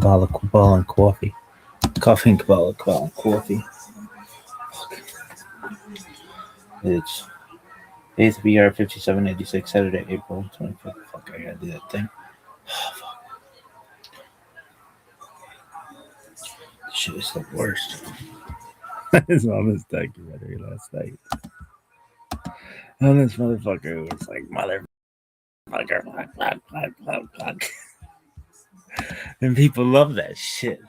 Kabbalah, and coffee. Coffee and Kabbalah, and coffee. It's 8th BR 5786, Saturday, April 25th. Fuck, I gotta do that thing. Oh, fuck. This shit is the worst. His mom was documentary last night. And this motherfucker was like, motherfucker, fuck. And people love that shit.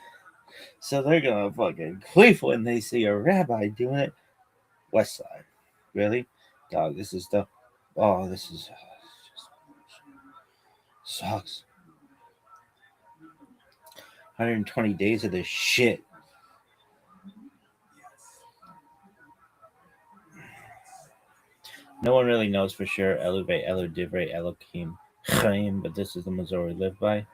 So they're gonna fucking queef when they see a rabbi doing it. West Side. Really? Dog, this is the... Oh, this is... sucks. 120 days of this shit. No one really knows for sure Eluvei, Elu Divrei, Elokim, Chaim, but this is the Missouri live by.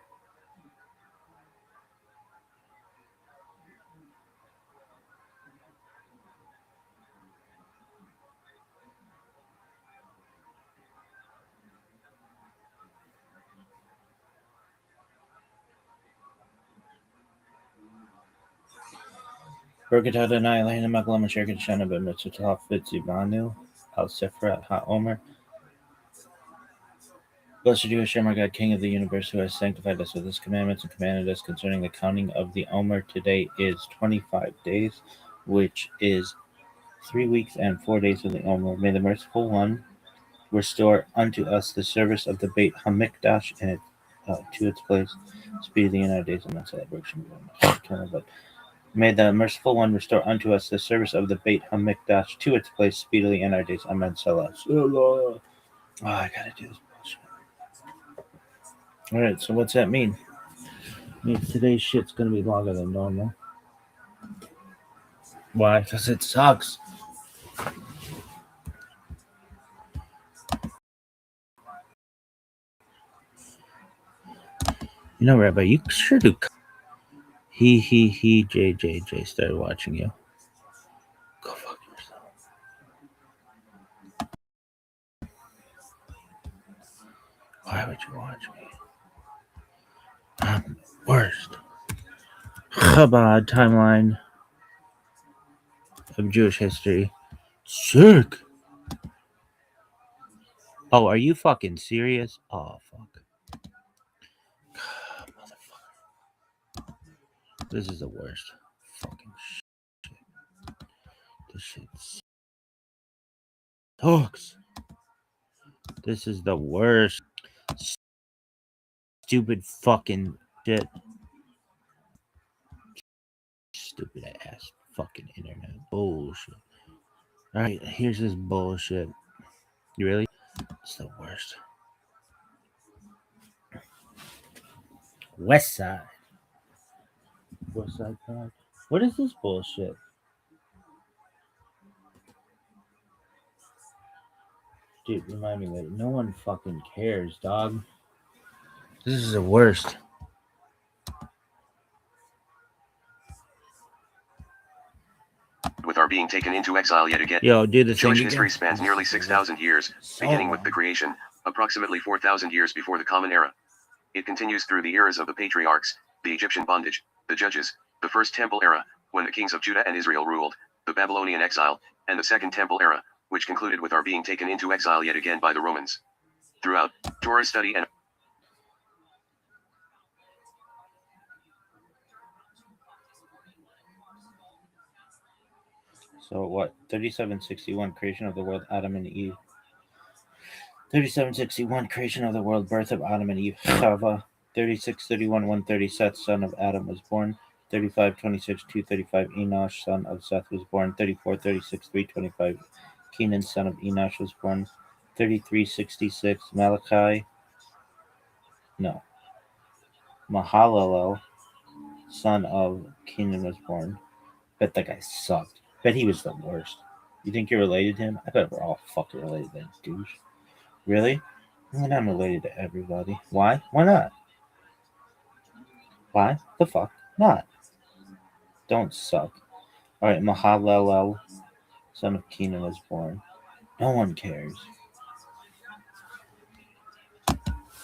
Berkat Adonai, Elena Maklam, Sherkat Shana, but Mitzvah Fitzibanu, Al Sefrat HaOmer. Blessed are you, Hashem, our God, King of the universe, who has sanctified us with his commandments and commanded us concerning the counting of the Omer. Today is 25 days, which is 3 weeks and 4 days of the Omer. May the merciful one restore unto us the service of the Beit HaMikdash and to its place, speedily in our days and months celebration. But may the merciful one restore unto us the service of the Beit HaMikdash to its place, speedily in our days. Amen. Salah. Oh, I gotta do this bullshit. Alright, so what's that mean? It means today's shit's gonna be longer than normal. Why? Because it sucks. You know, Rabbi, you sure do. J started watching you. Go fuck yourself. Why would you watch me? I'm worst. Chabad timeline of Jewish history. Sick. Oh, are you fucking serious? Oh, fuck. Motherfucker. This is the worst. Fucking shit. This shit sucks. This is the worst. Stupid fucking shit. Stupid ass fucking internet bullshit. Alright, here's this bullshit. You really? It's the worst. West Side. West Side Pod. What is this bullshit? Dude, remind me later. No one fucking cares, dog. This is the worst. With our being taken into exile yet again. Yo, do the Jewish thing history again. spans nearly 6,000 years, beginning with the creation, approximately 4,000 years before the Common Era. It continues through the eras of the patriarchs, the Egyptian bondage, the judges, the First Temple era, when the kings of Judah and Israel ruled, the Babylonian exile, and the Second Temple era, which concluded with our being taken into exile yet again by the Romans. Throughout Torah study and So what? 3761, creation of the world, Adam and Eve. 3761, creation of the world, birth of Adam and Eve, Chava. 3631, 130, Seth, son of Adam, was born. 3526, 235, Enosh, son of Seth, was born. 3436, 325, Kenan, son of Enosh, was born. 3366, Mahalalel, son of Kenan, was born. Bet that guy sucked. Bet he was the worst. You think you're related to him? I bet we're all fucking related to that douche. Really? I'm related to everybody. Why? Why not? Why the fuck not? Don't suck. Alright, Mahalalel, son of Kenan, was born. No one cares.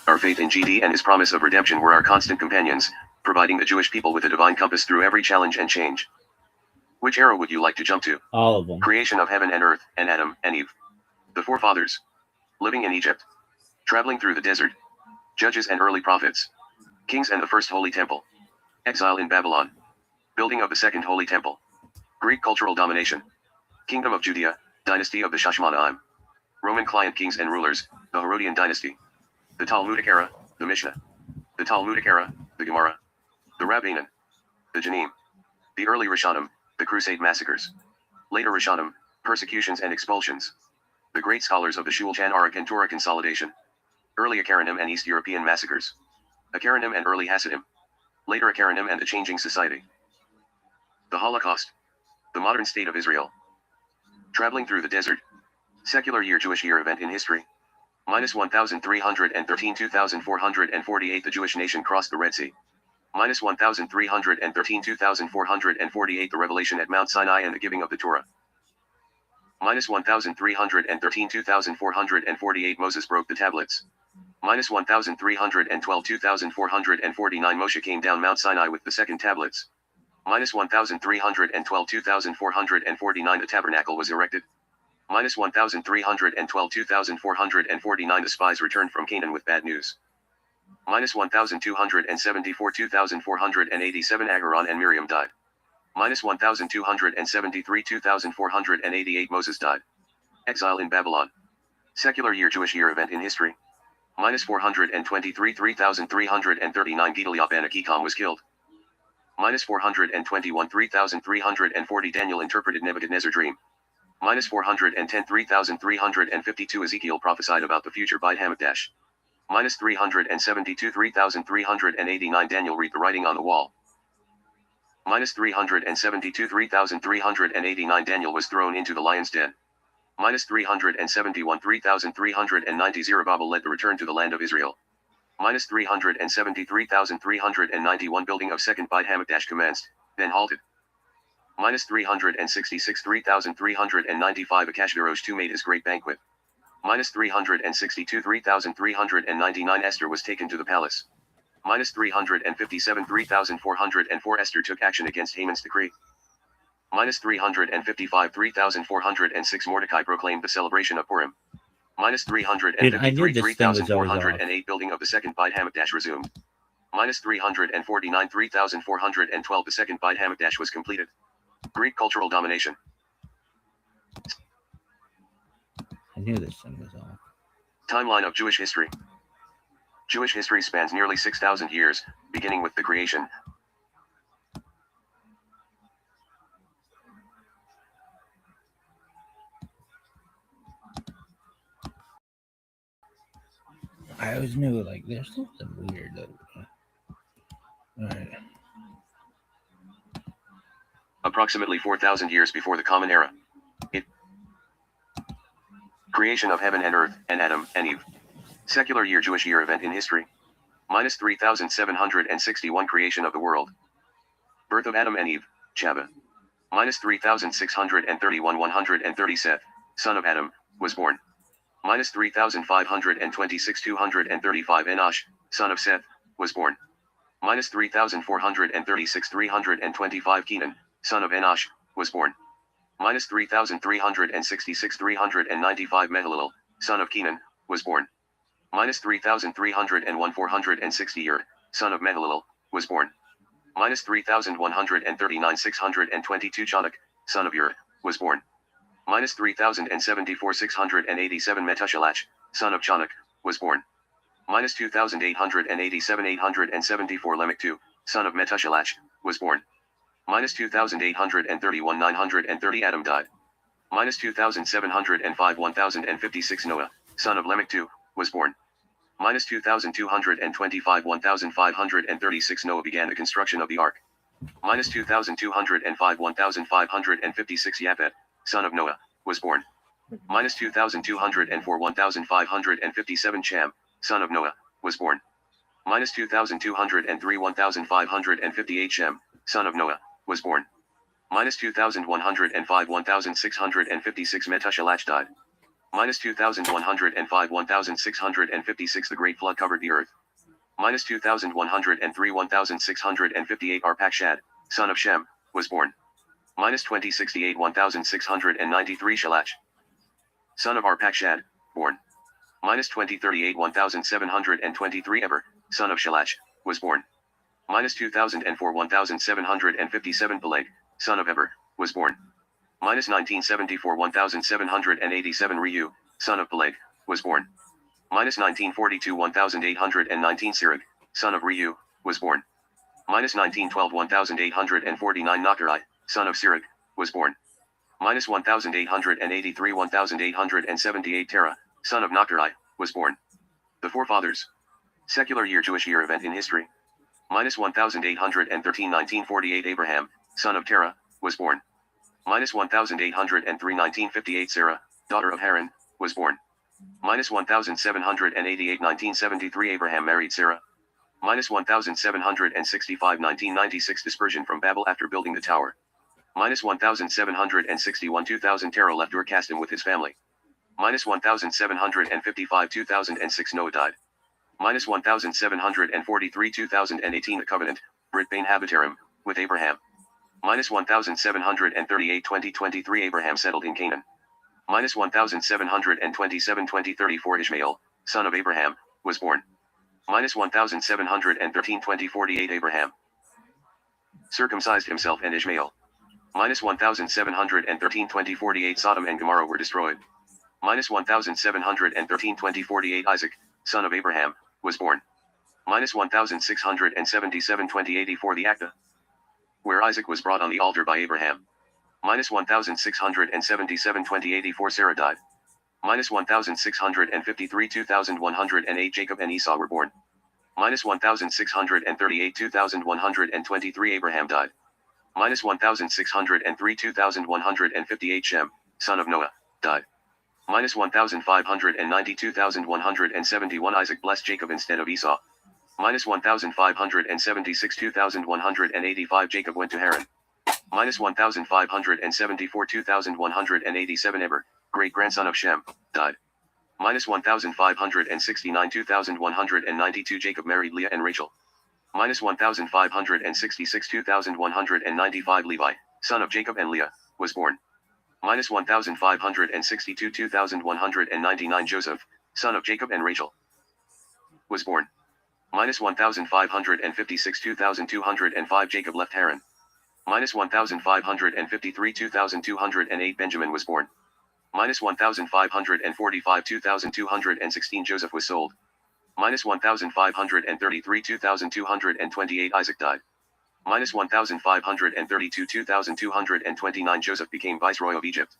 our faith in GD and his promise of redemption were our constant companions, providing the Jewish people with a divine compass through every challenge and change. Which era would you like to jump to? All of them. Creation of heaven and earth, and Adam and Eve. The forefathers. Living in Egypt. Traveling through the desert. Judges and early prophets. Kings and the first holy temple. Exile in Babylon. Building of the second holy temple. Greek cultural domination. Kingdom of Judea, dynasty of the Shashmanaim. Roman client kings and rulers, the Herodian dynasty. The Talmudic era, the Mishnah. The Talmudic era, the Gemara. The Rabbanan. The Janim. The early Rishonim, the Crusade massacres. Later Rishonim, persecutions and expulsions. The great scholars of the Shulchan Aruch and Torah consolidation. Early Acharonim and East European massacres. Acharonim and early Hasidim. Later Acharonim and the changing society. The Holocaust. The modern state of Israel. Traveling through the desert. Secular year Jewish year event in history. Minus 1313 2448 the Jewish nation crossed the Red Sea. Minus 1313 2448 the revelation at Mount Sinai and the giving of the Torah. Minus 1313 2448 Moses broke the tablets. Minus 1312 2449 Moshe came down Mount Sinai with the second tablets. Minus 1312 2449 the tabernacle was erected. Minus 1312 2449 the spies returned from Canaan with bad news. Minus 1274 2487 Aharon and Miriam died. Minus 1273 2488 Moses died. Exile in Babylon. Secular year Jewish year event in history. Minus 423 3339 Gedaliah ben Achikam was killed. Minus 421 3340 Daniel interpreted Nebuchadnezzar dream. Minus 410 3352 Ezekiel prophesied about the future by Hamadash. Minus 372 3389 Daniel read the writing on the wall. Minus 372 3389 Daniel was thrown into the lion's den. Minus 371 3390 Zerubbabel led the return to the land of Israel. Minus 373 391 building of second Beit Hamikdash commenced, then halted. Minus 366 3395 Akashverosh II made his great banquet. Minus 362 3399 Esther was taken to the palace. Minus 357 3404 Esther took action against Haman's decree. Minus 355 3406 Mordecai proclaimed the celebration of Purim. Minus 353 3408 building of the second Beit Hamikdash resumed. Minus 349 3412 the second Beit Hamikdash was completed. Greek cultural domination. I knew this thing was off. Timeline of Jewish history. Jewish history spans nearly 6,000 years, beginning with the creation. I always knew, like, there's something weird. Alright. Approximately 4,000 years before the Common Era. Creation of heaven and earth, and Adam and Eve. Secular year Jewish year event in history. Minus 3,761 creation of the world. Birth of Adam and Eve, Shabbat. Minus 3,631 130 Seth, son of Adam, was born. Minus 3,526 235 Enosh, son of Seth, was born. Minus 3,436 325 Kenan, son of Enosh, was born. Minus 3,366 395 Mehalilel, son of Kenan, was born. Minus 3,301 460 Yer, son of Mehalilel, was born. Minus 3,139 622 Chanuk, son of Yer, was born. Minus 3,074 687 Metushalach, son of Chanuk, was born. Minus 2,887 874 Lamech II, son of Metushalach, was born. Minus 2,831 930 Adam died. Minus 2,705 1,056 Noah, son of Lamech II, was born. Minus 2,225 1,536 Noah began the construction of the ark. Minus 2,205 1,556 Yaphet, son of Noah, was born. Minus 2,204 1,557 Cham, son of Noah, was born. Minus 2,203 1,558 Shem, son of Noah, was born. Minus 2,105 1,656 Metushalach died. Minus 2,105 1,656 the great flood covered the earth. Minus 2103 1658 Arpachshad, son of Shem, was born. Minus 2068 1693 Shalach, son of Arpachshad, born. Minus 2038 1723 Eber, son of Shalach, was born. Minus 2004 1757 Peleg, son of Eber, was born. Minus 1974 1787 Reu, son of Peleg, was born. Minus 1942 1819 Sirach, son of Reu, was born. Minus 1912 1849 Nacharai, son of Sirach, was born. Minus 1883 1878 Terah, son of Nacharai, was born. The forefathers. Secular year Jewish year event in history. Minus 1813 1948 Abraham, son of Terah, was born. Minus 1803 1958 Sarah, daughter of Haran, was born. Minus 1788 1973 Abraham married Sarah. Minus 1765 1996 dispersion from Babel after building the tower. Minus 1761 2000 Terah left Ur Kasdim with his family. Minus 1755 2006 Noah died. Minus 1743 2018 The Covenant, Brit Bain Habitarim, with Abraham. Minus 1738 2023 Abraham settled in Canaan. Minus 1727 2034 Ishmael, son of Abraham, was born. Minus 1713 2048 Abraham circumcised himself and Ishmael. Minus 1713 2048 Sodom and Gomorrah were destroyed. Minus 1713 2048 Isaac, son of Abraham, was born. Minus 1677 2084 the Acta, where Isaac was brought on the altar by Abraham. Minus 1677 2084 Sarah died. Minus 1653 2108 Jacob and Esau were born. Minus 1638 2123 Abraham died. Minus 1603 2158 Shem, son of Noah, died. Minus 1590 2171 Isaac blessed Jacob instead of Esau. Minus 1576 2185 Jacob went to Haran. Minus 1574 2187 Eber, great-grandson of Shem, died. Minus 1569 2192 Jacob married Leah and Rachel. Minus 1566 2195 Levi, son of Jacob and Leah, was born. Minus 1562 2199 Joseph, son of Jacob and Rachel, was born. Minus 1556 2205 Jacob left Haran. Minus 1553 2208 Benjamin was born. Minus 1545 2216 Joseph was sold. Minus 1533 2228 Isaac died. Minus 1532 2229 Joseph became viceroy of Egypt.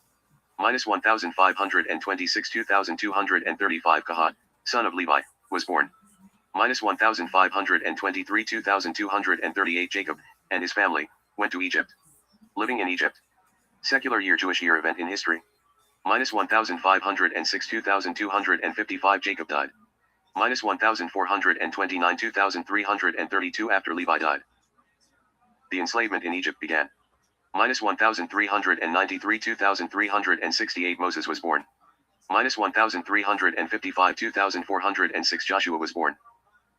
Minus 1526 2235 Kahat, son of Levi, was born. Minus 1523 2238 Jacob, and his family, went to Egypt. Living in Egypt. Secular year Jewish year event in history. Minus 1506 2255 Jacob died. Minus 1429 2332 after Levi died. The enslavement in Egypt began. Minus 1393 2368 Moses was born. Minus 1355 2406 Joshua was born.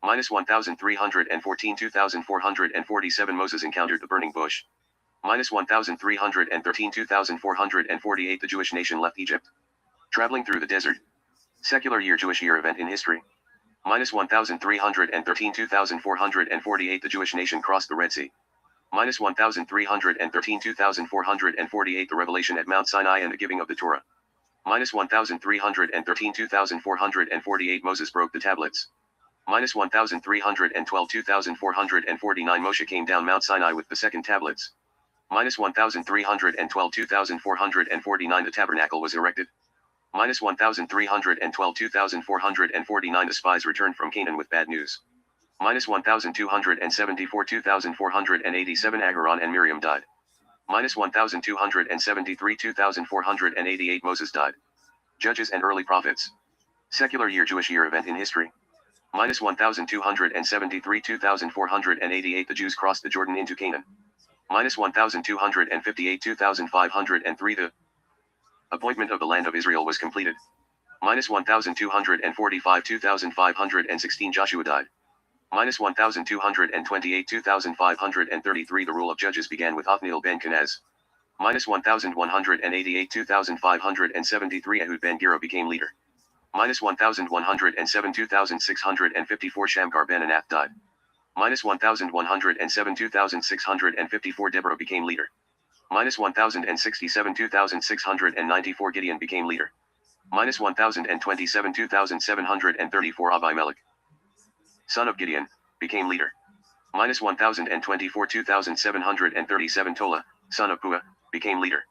Minus 1314 2447 Moses encountered the burning bush. Minus 1313 2448 The Jewish nation left Egypt, traveling through the desert. Secular year Jewish year event in history. Minus 1313 2448 The Jewish nation crossed the Red Sea. Minus 1313 2448 The revelation at Mount Sinai and the giving of the Torah. Minus 1313 2448 Moses broke the tablets. Minus 1312 2449 Moshe came down Mount Sinai with the second tablets. Minus 1312 2449 The tabernacle was erected. Minus 1312 2449 The spies returned from Canaan with bad news. Minus 1274 2487 Aharon and Miriam died. Minus 1273 2488 Moses died. Judges and early prophets. Secular year Jewish year event in history. Minus 1273 2488 The Jews crossed the Jordan into Canaan. Minus 1258 2503 The appointment of the land of Israel was completed. Minus 1245 2516 Joshua died. Minus 1228 2533 The rule of judges began with Othniel ben Kenaz. Minus 1188 2573 Ehud ben Gera became leader. Minus 1107 2654 Shamgar ben Anath died. Minus 1107 2654 Deborah became leader. Minus 1067 2694 Gideon became leader. Minus 1027 2734 Abimelech, son of Gideon, became leader. Minus 1024 2737 Tola, son of Pua, became leader.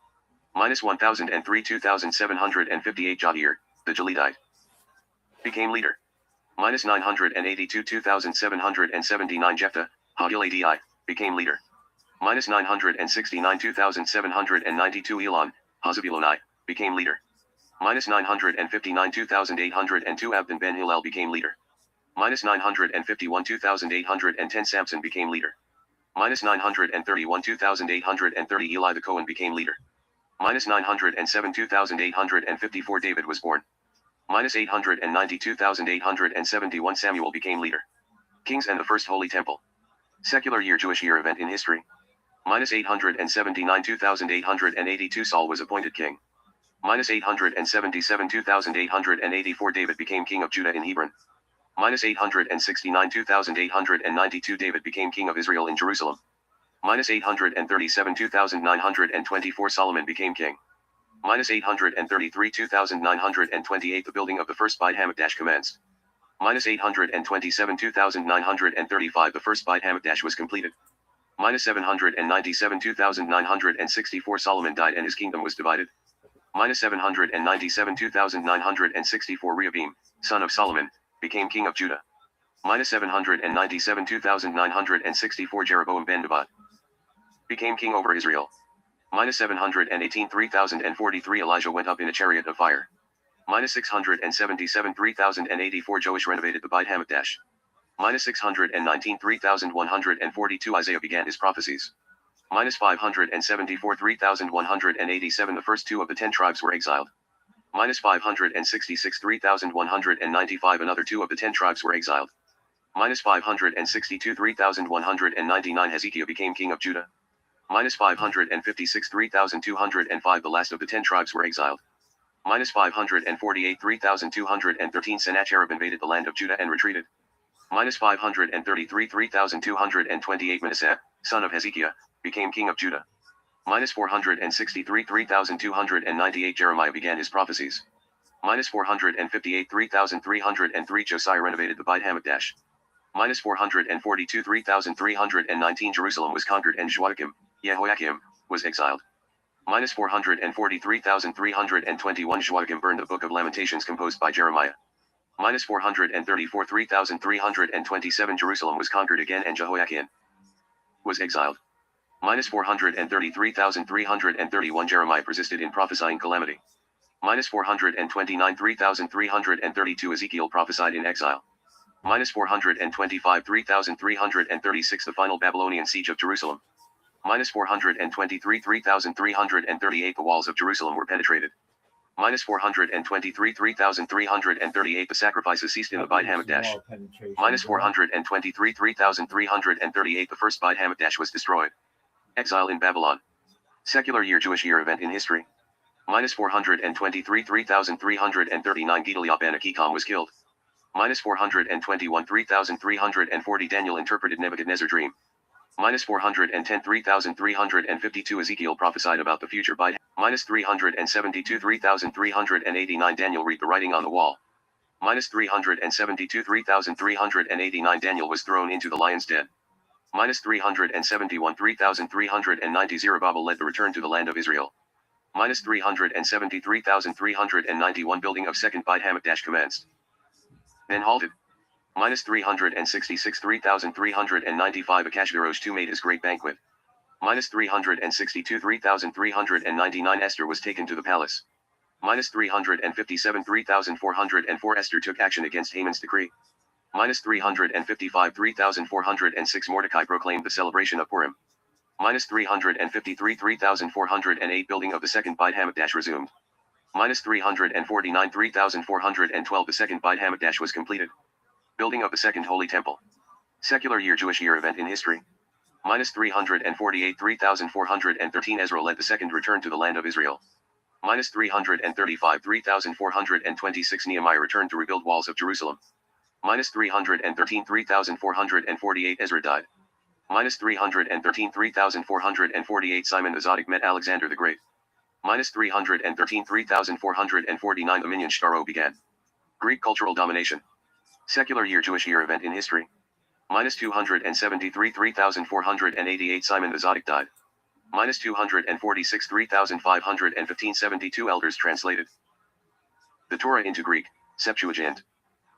Minus 1003 2758 Jadir, the Jaledite, became leader. Minus 982 2779 Jephthah, Hagil became leader. Minus 969 2792 Elon, Hazabilonai, became leader. Minus 959 2802 Abdon ben Hillel became leader. Minus 951 2810 Samson became leader. Minus 931 2830 Eli the Cohen became leader. Minus 907 2854 David was born. Minus 892 2871 Samuel became leader. Kings and the First Holy Temple. Secular year Jewish year event in history. Minus 879 2882 Saul was appointed king. Minus 877 2884 David became king of Judah in Hebron. Minus 869 2892 David became king of Israel in Jerusalem. Minus 837 2924 Solomon became king. Minus 833 2928 The building of the first Beit Hamikdash commenced. Minus 827 2935 The first Beit Hamikdash was completed. Minus 797 2964 Solomon died and his kingdom was divided. Minus 797 2964 Rehoboam, son of Solomon, became king of Judah. Minus 797 2964 Jeroboam ben Nebat became king over Israel. Minus 718 3043 Elijah went up in a chariot of fire. Minus 677 3084 Joash renovated the Beit Hamikdash. Minus 619 3142 Isaiah began his prophecies. Minus 574 3187 The first two of the 10 tribes were exiled. Minus 566 3195 Another two of the 10 tribes were exiled. Minus 562 3199 Hezekiah became king of Judah. Minus 556 3205 The last of the 10 tribes were exiled. Minus 548 3213 Sennacherib invaded the land of Judah and retreated. Minus 533 3228 Manasseh, son of Hezekiah, became king of Judah. Minus 463 3298 Jeremiah began his prophecies. Minus 458 3303 Josiah renovated the Beit Hamikdash. Minus 442 3319 Jerusalem was conquered and Jehoiakim, was exiled. Minus 443 321 Jehoiakim burned the Book of Lamentations composed by Jeremiah. Minus 434 3327 Jerusalem was conquered again and Jehoiakim was exiled. Minus 433 331 Jeremiah persisted in prophesying calamity. Minus 429 3332 Ezekiel prophesied in exile. Minus 425 3336 The final Babylonian siege of Jerusalem. Minus 423 3338 The walls of Jerusalem were penetrated. Minus 423 3338 The sacrifices ceased in the Beit Hamikdash. Minus 423 3338 The first Beit Hamikdash was destroyed. Exile in Babylon. Secular year Jewish year event in history. Minus 423 3339 Gedaliah ben Achikam was killed. Minus 421 3340 Daniel interpreted Nebuchadnezzar dream. Minus 410 3352 Ezekiel prophesied about the future Beit. Minus 372 3389 Daniel read the writing on the wall. Minus 372 3389 Daniel was thrown into the lion's den. Minus 371 3390 Zerubbabel led the return to the land of Israel. Minus 373 391 building of second Beit Hamikdash commenced. Then halted. Minus 366 3395 Akashverosh II made his great banquet. Minus 362 3399 Esther was taken to the palace. Minus 357 3404 Esther took action against Haman's decree. Minus 355 3406 Mordecai proclaimed the celebration of Purim. Minus 353 3408 building of the second Beit Hamikdash resumed. Minus 349 3412 the second Beit Hamikdash was completed. Building of the second Holy Temple. Secular year Jewish year event in history. Minus 348 3413 Ezra led the second return to the land of Israel. Minus 335 3426 Nehemiah returned to rebuild walls of Jerusalem. Minus 313 3448 Ezra died. Minus 313 3448 Simon the Zodic met Alexander the Great. Minus 313 3449 the Minyan Shtaro began. Greek cultural domination. Secular year Jewish year event in history. Minus 273 3488 Simon the Zodic died. Minus 246 3515 72 elders translated the Torah into Greek, Septuagint.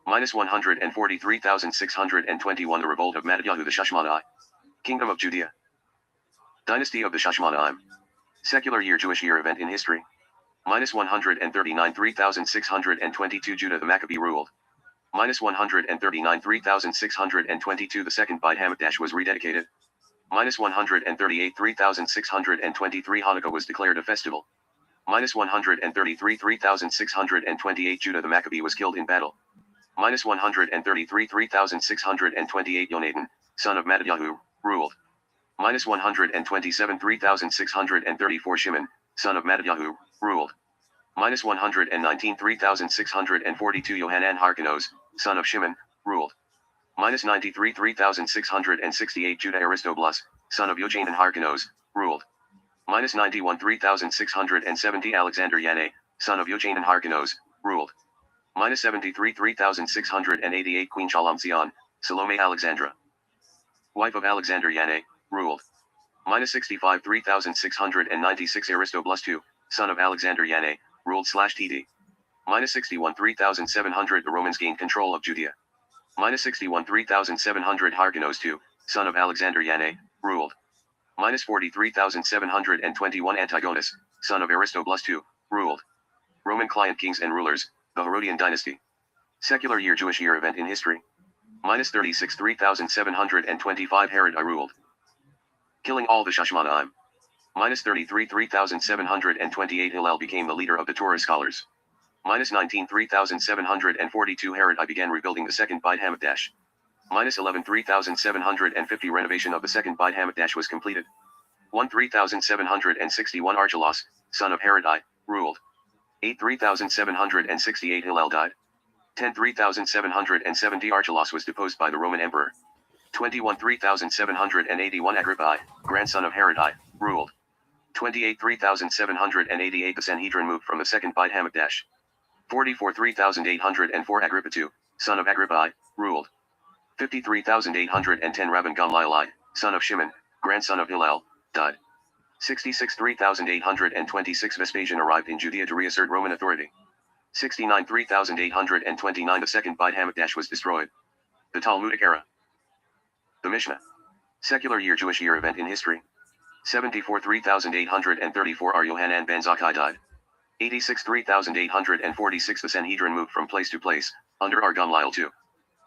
Minus 143,621 the revolt of Mattatyahu the Shashmanai. Kingdom of Judea. Dynasty of the Shashmanaim. Secular year Jewish year event in history. Minus 139 3622 Judah the Maccabee ruled. Minus 139 3622 the second Beit Hamikdash was rededicated. Minus 138 3623 Hanukkah was declared a festival. Minus 133 3628 Judah the Maccabee was killed in battle. Minus 133 3628 Yonatan, son of Mattatyahu, ruled. Minus 127 3634 Shimon, son of Mattatyahu, ruled. Minus 119 3642 Yohanan Harkanos, son of Shimon, ruled. Minus 93 3668 Judah Aristobulus, son of Yochanan Harkanos, ruled. Minus 91 3670 Alexander Yanai, son of Yochanan Harkanos, ruled. Minus 73 3688 Queen Shalamzion, Salome Alexandra, wife of Alexander Yanai, ruled. Minus 65 3696 Aristobulus II, son of Alexander Yanai, ruled/td. Minus 61 3700 the Romans gained control of Judea. Minus 61 3700 Harkanos II, son of Alexander Yanai, ruled. Minus 43,721 Antigonus, son of Aristobulus II, ruled. Roman client kings and rulers, the Herodian dynasty. Secular year Jewish year event in history. Minus 36 3725 Herod I ruled. Killing all the Shashmanaim. Minus 33 3728 Hillel became the leader of the Torah scholars. Minus 19 3742 Herod I began rebuilding the second Beit Hamikdash. Minus 11 3750 renovation of the second Beit Hamikdash was completed. 1 3761 Archelaus, son of Herod I, ruled. 8 3768 Hillel died. 10 3770 Archelaus was deposed by the Roman emperor. 21 3781 Agrippa I, grandson of Herod I, ruled. 28 3788 the Sanhedrin moved from the second Beit Hamikdash. 44 3804 Agrippa II, son of Agrippa I, ruled. 53,810 Rabban Gamliel I, son of Shimon, grandson of Hillel, died. 66 3826 Vespasian arrived in Judea to reassert Roman authority. 69 3829 the second Beit Hamikdash was destroyed. The Talmudic era. The Mishnah. Secular year Jewish year event in history. 74 3834 Ar Yohanan ben Zakkai died. 86 3846 the Sanhedrin moved from place to place, under Ar Gamliel II.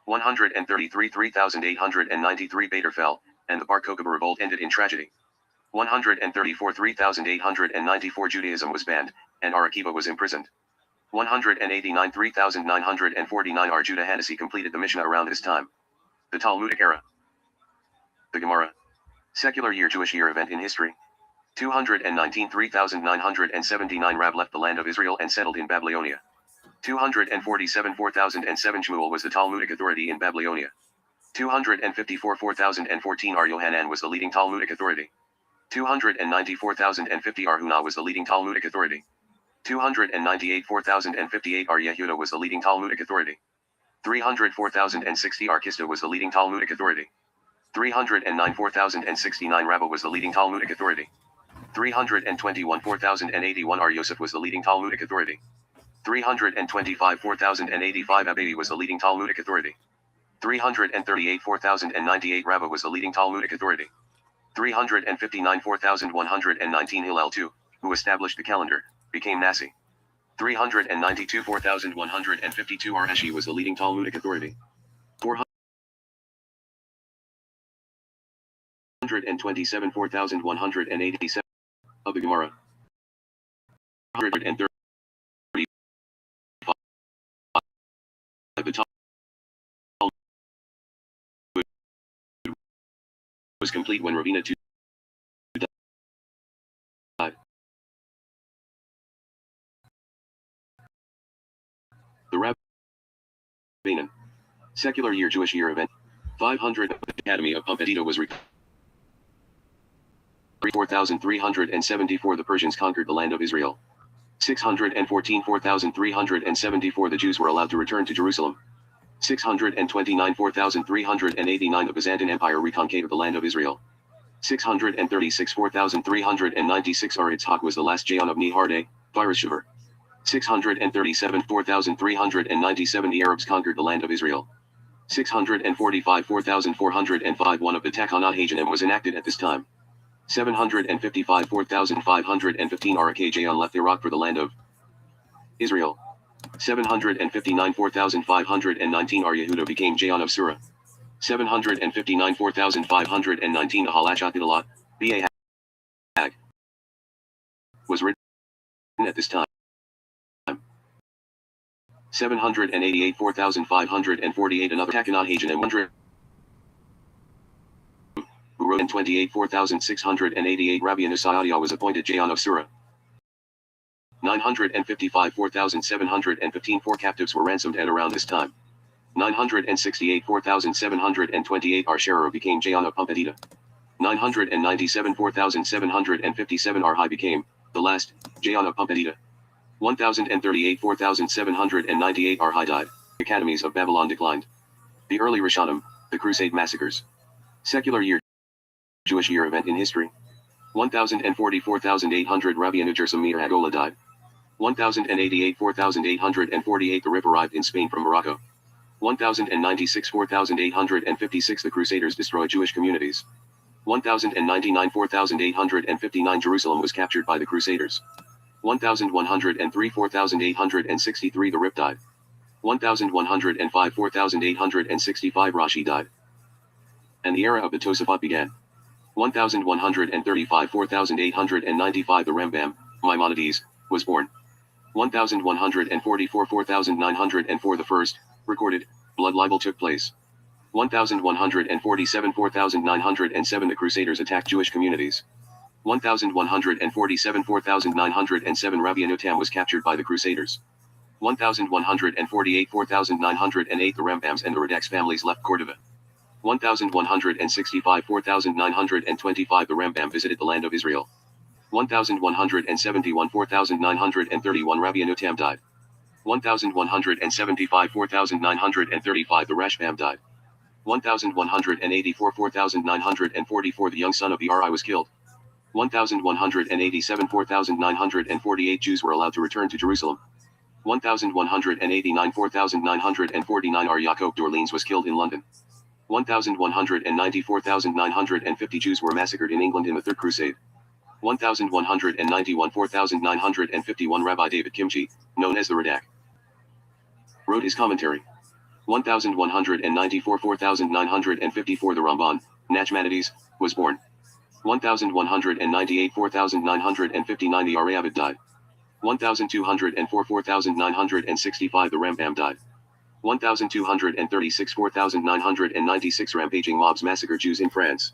133 3893 Bader fell, and the Bar Kokhba revolt ended in tragedy. 134 3894 Judaism was banned, and Ar Akiva was imprisoned. 189 3949 Ar Judah Hanasi completed the Mishnah around this time. The Talmudic era. The Gemara. Secular year Jewish year event in history. 219 3979 Rab left the land of Israel and settled in Babylonia. 247 4007 Shmuel was the Talmudic authority in Babylonia. 254 4014 Ar Yohanan was the leading Talmudic authority. 294 4050 Ar Huna was the leading Talmudic authority. 298 4058 Ar Yehuda was the leading Talmudic authority. 304 4060 Ar Kista was the leading Talmudic authority. 309 4069 Rabbah was the leading Talmudic authority. 321 4081 Ar Yosef was the leading Talmudic authority. 325 4085 Ababi was the leading Talmudic authority. 338 4098 Rabbah was the leading Talmudic authority. 359 4119 Hillel II, who established the calendar, became Nasi. 392 4152 Ar Eshi was the leading Talmudic authority. 427 4187 of the Gemara. 135 the Talmud. was complete when Ravina II died. The Rabbanan. Secular year Jewish year event. 500. Academy of Pumbedita was 4,374. The Persians conquered the land of Israel. 614. 4,374. The Jews were allowed to return to Jerusalem. 629. 4,389. The Byzantine Empire reconquered the land of Israel. 636. 4,396. Aritzhak was the last Jayon of Nehardeh, Virashuver. 637. 4,397. The Arabs conquered the land of Israel. 645. 4,405. One of the Takanat Hajanim was enacted at this time. 755. 4,515. Arakjayon left Iraq for the land of Israel. 759. 4,519. Ar Yehuda became Jayon of Surah. 759. 4,519. Ahalachatidalat, B.A. Hag was written at this time. 788. 4,548. Another Takanat Hajanim 100. Who wrote in 28. 4,688. Rabbi Anusayadiah was appointed Jayon of Surah. 955. 4,715. 4 captives were ransomed at around this time. 968. 4,728. Ar-Sherer became Jayon of Pumbedita. 997. 4,757. Ar-Hai became the last Jayon of Pumbedita. 1,038. 4,798. Ar-Hai died. Academies of Babylon declined. The early Rishonim, the Crusade massacres. Secular year Jewish year event in history. 1,040. 4,800. Rabbi Anujersim Meir Hagolah died. 1,088. 4,848. The rip arrived in Spain from Morocco. 1,096. 4,856. The Crusaders destroyed Jewish communities. 1,099. 4,859. Jerusalem was captured by the Crusaders. 1,103. 4,863. The rip died. 1,105. 4,865. Rashi died. And the era of the Tosafot began. 1,135. 4,895. The Rambam, Maimonides, was born. 1,144. 4,904. The first recorded blood libel took place. 1,147. 4,907. The Crusaders attacked Jewish communities. 1,147. 4,907. Rabbi Anotam was captured by the Crusaders. 1,148. 4,908. The Rambams and the Radak's families left Cordova. 1,165. 4,925. The Rambam visited the land of Israel. 1,171. 4,931. Rabbi Anotam died. 1,175. 4,935. The Rashbam died. 1,184. 4,944. The young son of the Ri was killed. 1,187. 4,948. Jews were allowed to return to Jerusalem. 1,189. 4,949. Ar Yaakov d'Orleans was killed in London. 1,190. 4,950 Jews were massacred in England in the Third Crusade. 1,191. 4,951. Rabbi David Kimchi, known as the Radak, wrote his commentary. 1,194. 4,954. The Ramban, Nachmanides, was born. 1,198. 4,959. The Arayavid died. 1,204. 4,965. The Rambam died. 1,236. 4,996. Rampaging mobs massacred Jews in France.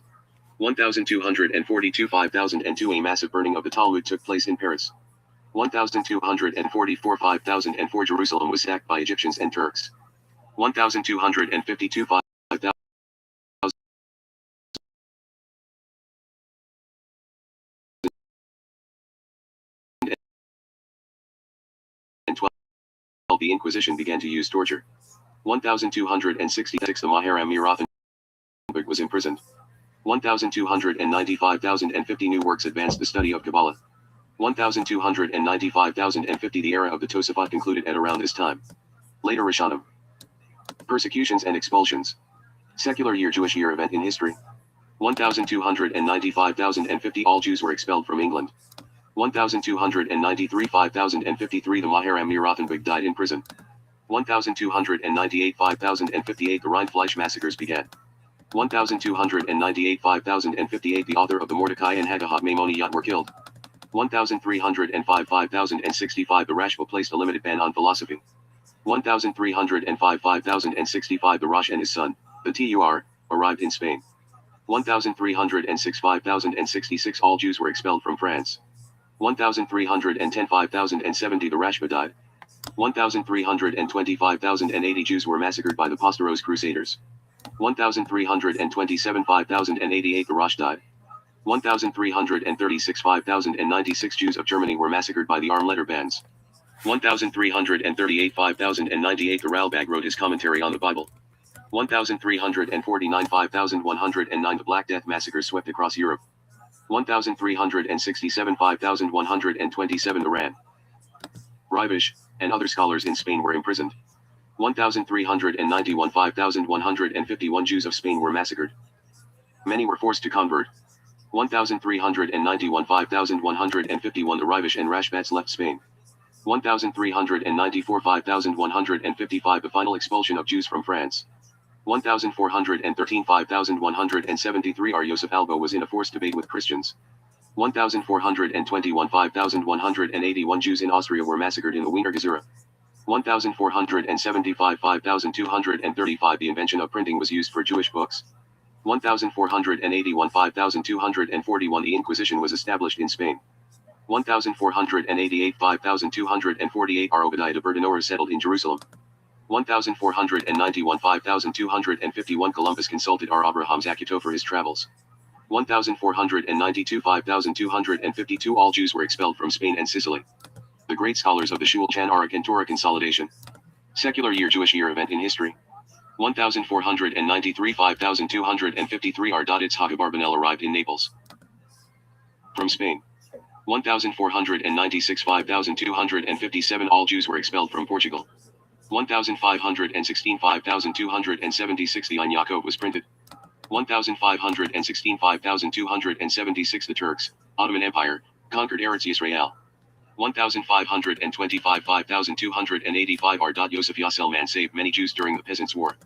1,242. 5,002. A massive burning of the Talmud took place in Paris. 1,244. 5,004. Jerusalem was sacked by Egyptians and Turks. 1,252. 5,000. The Inquisition began to use torture. 1,266. The Maher Amir Rothenberg was imprisoned. 1,295,050. New works advanced the study of Kabbalah. 1,295,050. The era of the Tosafot concluded at around this time. Later Rishonim. Persecutions and expulsions. Secular year Jewish year event in history. 1,295,050. All Jews were expelled from England. 1,293. 5,053. The Maher Amir Rothenberg died in prison. 1,298. 5,058. The Rheinfleisch massacres began. 1,298. 5,058. The author of the Mordecai and Haggahat Maimoniyot were killed. 1,305. 5,065. The Rashba placed a limited ban on philosophy. 1,305. 5,065. The Rosh and his son, the Tur, arrived in Spain. 1,306 5,066 all Jews were expelled from France. 1,310 5,070 the Rashba died. 1,320 5,080 Jews were massacred by the Pasteros Crusaders. 1,327 5,088 the Rosh died. 1,336 5,096 Jews of Germany were massacred by the armed letter bands. 1,338 5,098 the Ralbag wrote his commentary on the Bible. 1,349 5,109 the Black Death massacre swept across Europe. 1,367 5,127 the Ran, Ribish, and other scholars in Spain were imprisoned. 1,391 5,151 Jews of Spain were massacred. Many were forced to convert. 1,391 5,151 the Ribish and Rashbats left Spain. 1,394 5,155 the final expulsion of Jews from France. 1,413 5,173 R. Yosef Albo was in a forced debate with Christians. 1,421 5,181 Jews in Austria were massacred in the Wiener Gezira. 1,475 5,235 the invention of printing was used for Jewish books. 1,481 5,241 the Inquisition was established in Spain. 1,488 5,248 R. Obadiah de Berdenoer settled in Jerusalem. 1,491 5,251 Columbus consulted R. Abraham Zacuto for his travels. 1,492 5,252 all Jews were expelled from Spain and Sicily. The great scholars of the Shul Chan Aruch and Torah Consolidation. Secular year Jewish year event in history. 1,493 5,253 R. Itzhak Barbanel arrived in Naples from Spain. 1,496 5,257 all Jews were expelled from Portugal. 1,516 5,276 the Ein Yaakov was printed. 1,516 5,276 the Turks, Ottoman Empire, conquered Eretz Yisrael. 1,525 5,285 R. Yosef Yasselman saved many Jews during the Peasants' War.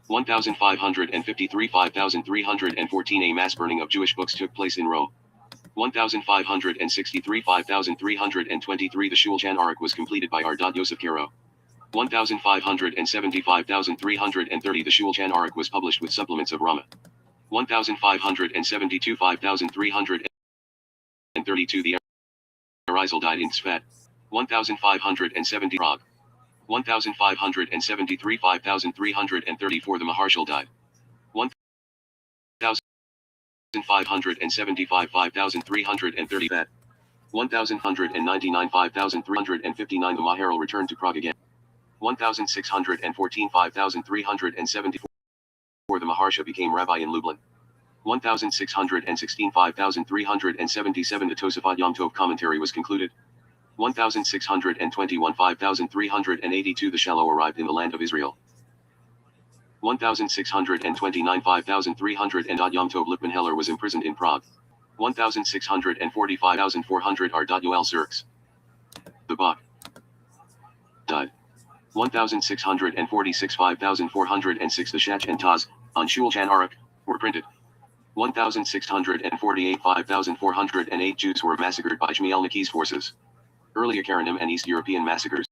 1,553 5,314 a mass burning of Jewish books took place in Rome. 1,563 5,323 the Shul Chan Aruch was completed by R. Yosef Karo. 1,570 5,330 the Shul Chan Aruch was published with supplements of Rama. 1,572 5,332 the Arizal died in Tzfat. 1,570 Prague. 1,573 5,334 the Maharshal died. 1,575 5,330 Fat. 1,199 5,359 the Maharal returned to Prague again. 1,614 5,374 the Maharsha became rabbi in Lublin. 1,616 5,377 the Tosafot Yom Tov commentary was concluded. 1,621 5,382 the Shalom arrived in the land of Israel. 1,629 5,300 and Yom Tov Lipman Heller was imprisoned in Prague. 1,645 400 R. Yoel Sirks. The Bach died. 1,646 5,406 the Shach and Taz, on Shul Chan Aruch, were printed. 1,648 5,408 Jews were massacred by Chmielnicki's forces. Early Akaranim and East European massacres.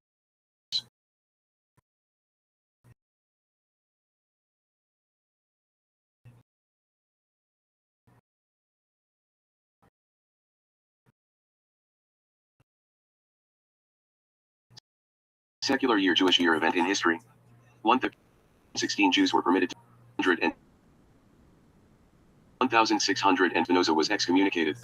Secular year Jewish year event in history. 1,016 Jews were permitted to 1,600 and Spinoza was excommunicated.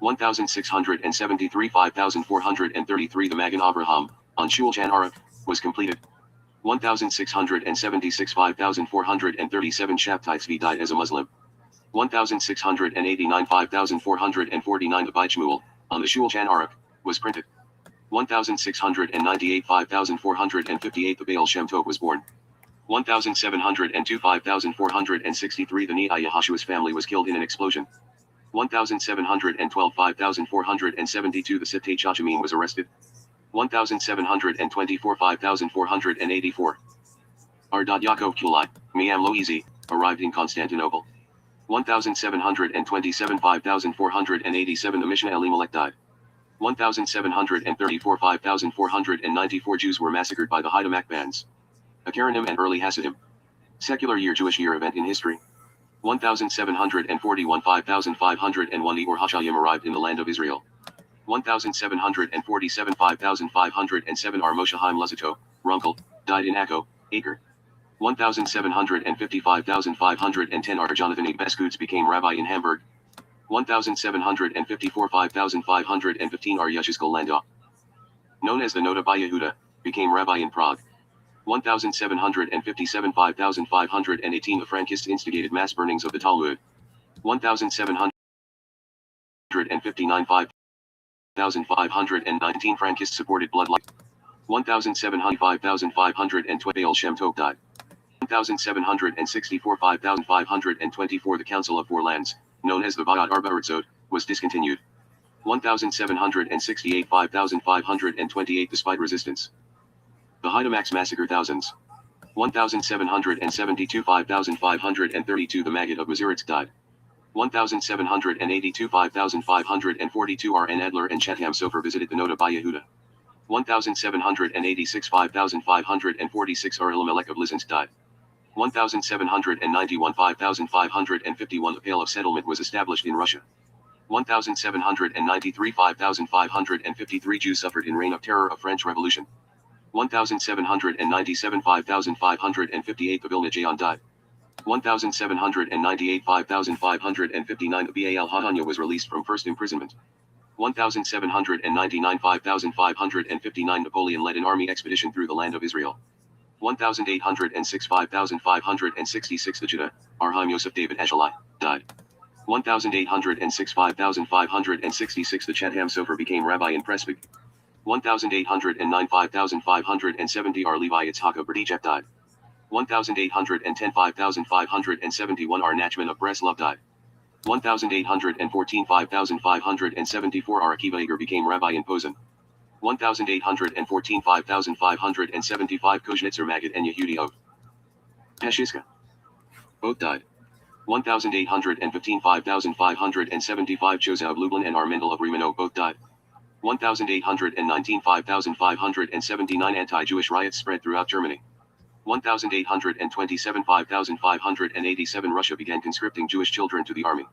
1,673 5,433 the Magen Avraham, on Shul Chan Aruch, was completed. 1,676 5,437 Shabtai Tzvi died as a Muslim. 1,689 5,449 the Beit Shmuel, on the Shul Chan Aruch, was printed. 1,698 5,458 the Baal Shem Tov was born. 1,702 5,463 the Ne'ai Yahashua's family was killed in an explosion. 1,712 5,472 the Septei Chachamim was arrested. 1,724 5,484 R. Yaakov Kulai, Miam Loizi, arrived in Constantinople. 1,727 5,487 the Mishnah Elimelech died. 1,734 5,494 Jews were massacred by the Haidamach bands. Akaranim and early Hasidim. Secular year Jewish year event in history. 1741 5501 Eor Hashayim arrived in the land of Israel. 1747 5507 Ar Moshe Haim Luzito, Runkle, died in Akko, Acre. 1750 5510 Ar Jonathan Beskuts became rabbi in Hamburg. 1754 5515 Ar Yeshizkel Landau, known as the Noda by Yehuda, became rabbi in Prague. 1757 5518 The Frankists instigated mass burnings of the Talmud. 1759 5519 Frankists supported bloodline. 1700 5520 Baal Shem Tov died. 1764 5524 The Council of Four Lands, known as the Bayat Arba Herzog, was discontinued. 1768 5528 Despite resistance, the Haidamax massacred thousands. 1772 5532 The Maggid of Mazuritsk died. 1782 5542 R.N. Adler and Chatham Sofer visited the Noda by Yehuda. 1786 5546 R. Elimelech of Lizinsk died. 1791 5551 The Pale of Settlement was established in Russia. 1793 5553 Jews suffered in Reign of Terror of French Revolution. 1797 5558 The Vilna Gaon died. 1798 5559 The Bal Hadanya was released from first imprisonment. 1799 5559 Napoleon led an army expedition through the land of Israel. 1806 5566 The Judah, Arhaim Yosef David Ajalai, died. 1806 5566 The Chatham Sofer became rabbi in Prespig. 1809 5570 R. Levi Yitzhak of Berdijek died. 1810 5571 R. Nachman of Breslov died. 1814 5574 R. Akiva Eger became rabbi in Posen. 1814 5575 Koznitzer Maggid and Yehudi of Peshizka, both died. 1815 5575 Joseph of Lublin and R. Mendel of Rimano both died. 1819 5579 Anti-Jewish riots spread throughout Germany. 1827 5587 Russia began conscripting Jewish children to the army.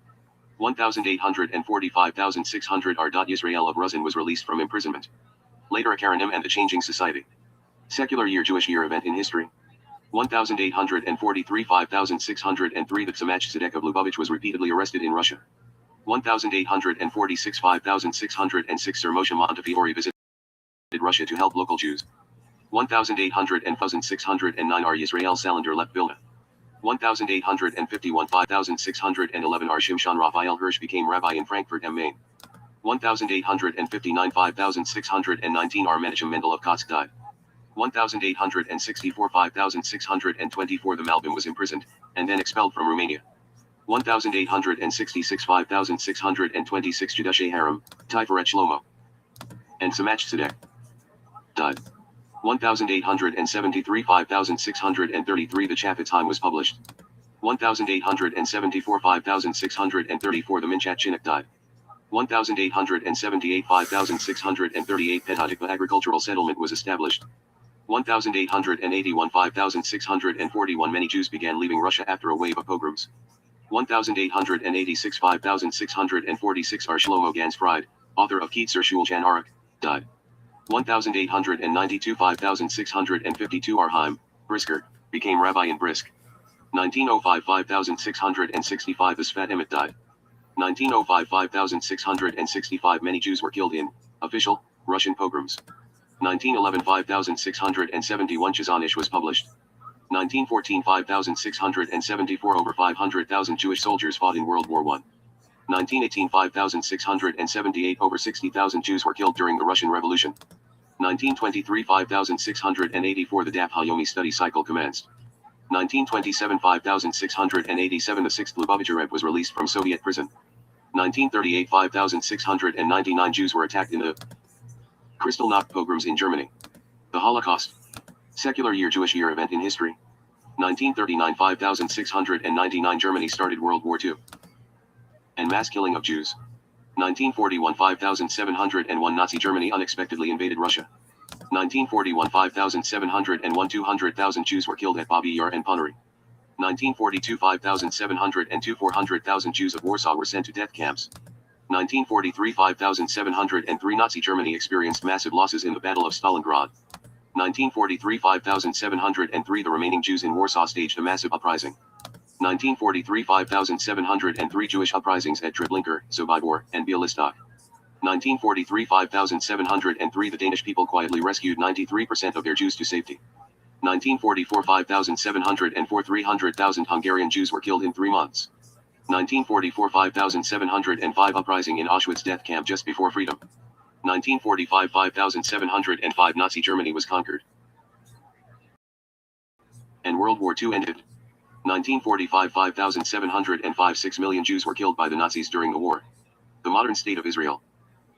1840 5600 R. Yisrael of Ruzin was released from imprisonment. Later Akaranim and the Changing Society. Secular Year Jewish Year event in history. 1843 5603 The Tzemach Tzedek of Lubavitch was repeatedly arrested in Russia. 1846 5606 Sir Moshe Montefiore visited Russia to help local Jews. 180609 R. Yisrael Salander left Vilna. 1851 5611 R. Shimshon Raphael Hirsch became rabbi in Frankfurt am Main. 1859 5619 R. Menachem Mendel of Kotsk died. 1864 5624 The Malbim was imprisoned, and then expelled from Romania. 1866 5626 Judashe Harem, Tiferet Shlomo, and Tzemach Tzedek died. 1873 5633 The Chafetz Haim was published. 1874 5634 The Minchat Chinook died. 1878 5638 Petah agricultural settlement was established. 1881 5641 Many Jews began leaving Russia after a wave of pogroms. 1886 5646 R. Shlomo Gans Fried, author of Kietzer Shulchan Aruch, died. 1892 5652 R. Haim Brisker became rabbi in Brisk. 1905 5665 The Sfat Emet died. 1905 5665 Many Jews were killed in official Russian pogroms. 1911 5671 Chazanish was published. 1914 5674 Over 500,000 Jewish soldiers fought in World War I. 1918 5678 Over 60,000 Jews were killed during the Russian Revolution. 1923 5684 The Daf Hayomi study cycle commenced. 1927 5687 The 6th Lubavitcher Rebbe was released from Soviet prison. 1938 5699 Jews were attacked in the Kristallnacht pogroms in Germany. The Holocaust. Secular Year Jewish Year event in history. 1939 5699 Germany started World War II. And mass killing of Jews. 1941 5701 Nazi Germany unexpectedly invaded Russia. 1941 5701 200,000 Jews were killed at Babi Yar and Ponary. 1942 5,702 400,000 Jews of Warsaw were sent to death camps. 1943 5,703 Nazi Germany experienced massive losses in the Battle of Stalingrad. 1943 5,703 The remaining Jews in Warsaw staged a massive uprising. 1943 5,703 Jewish uprisings at Treblinka, Sobibor, and Bialystok. 1943 5,703 The Danish people quietly rescued 93% of their Jews to safety. 1944 5,704 300,000 Hungarian Jews were killed in 3 months. 1944 5,705 Uprising in Auschwitz death camp just before freedom. 1945 5,705 Nazi Germany was conquered. And World War II ended. 1945 5,705 6 million Jews were killed by the Nazis during the war. The modern state of Israel.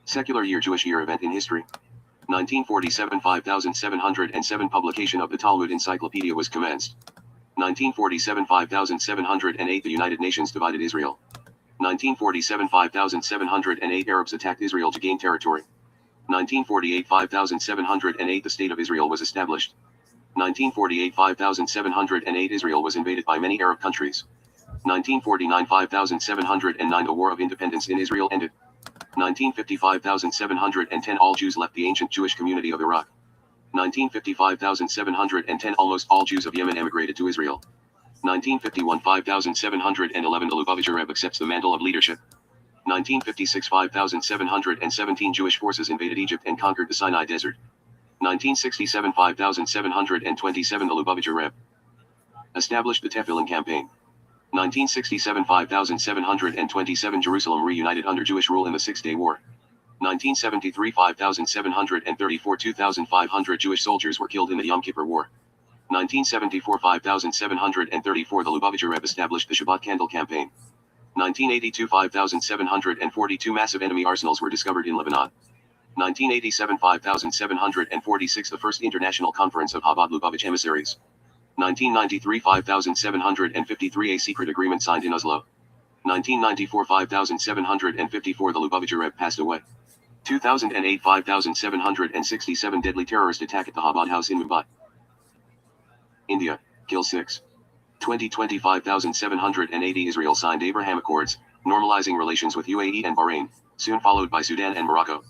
Secular year Jewish year event in history. 1947 5,707 Publication of the Talmud Encyclopedia was commenced. 1947 5,708 The United Nations divided Israel. 1947 5,708 Arabs attacked Israel to gain territory. 1948 5,708 The State of Israel was established. 1948 5,708 Israel was invaded by many Arab countries. 1949 5,709 The War of Independence in Israel ended. 1950 5,710 All Jews left the ancient Jewish community of Iraq. 1950 5,710 Almost all Jews of Yemen emigrated to Israel. 1951 5,711 The Lubavitcher Rebbe accepts the mantle of leadership. 1956 5,717 Jewish forces invaded Egypt and conquered the Sinai Desert. 1967 5,727 The Lubavitcher Rebbe established the Tefillin campaign. 1967 5,727 Jerusalem reunited under Jewish rule in the Six-Day War. 1973 5,734 2,500 Jewish soldiers were killed in the Yom Kippur War. 1974 5,734 The Lubavitcher Rebbe established the Shabbat Candle campaign. 1982 5,742 massive enemy arsenals were discovered in Lebanon. 1987 5,746 The first international conference of Chabad Lubavitch emissaries. 1993 5,753 A secret agreement signed in Oslo. 1994 5,754 The Lubavitcher Rebbe passed away. 2008 5,767 Deadly terrorist attack at the Chabad house in Mumbai, India, kill 6. 2020 5,780 Israel signed Abraham Accords, normalizing relations with UAE and Bahrain, soon followed by Sudan and Morocco.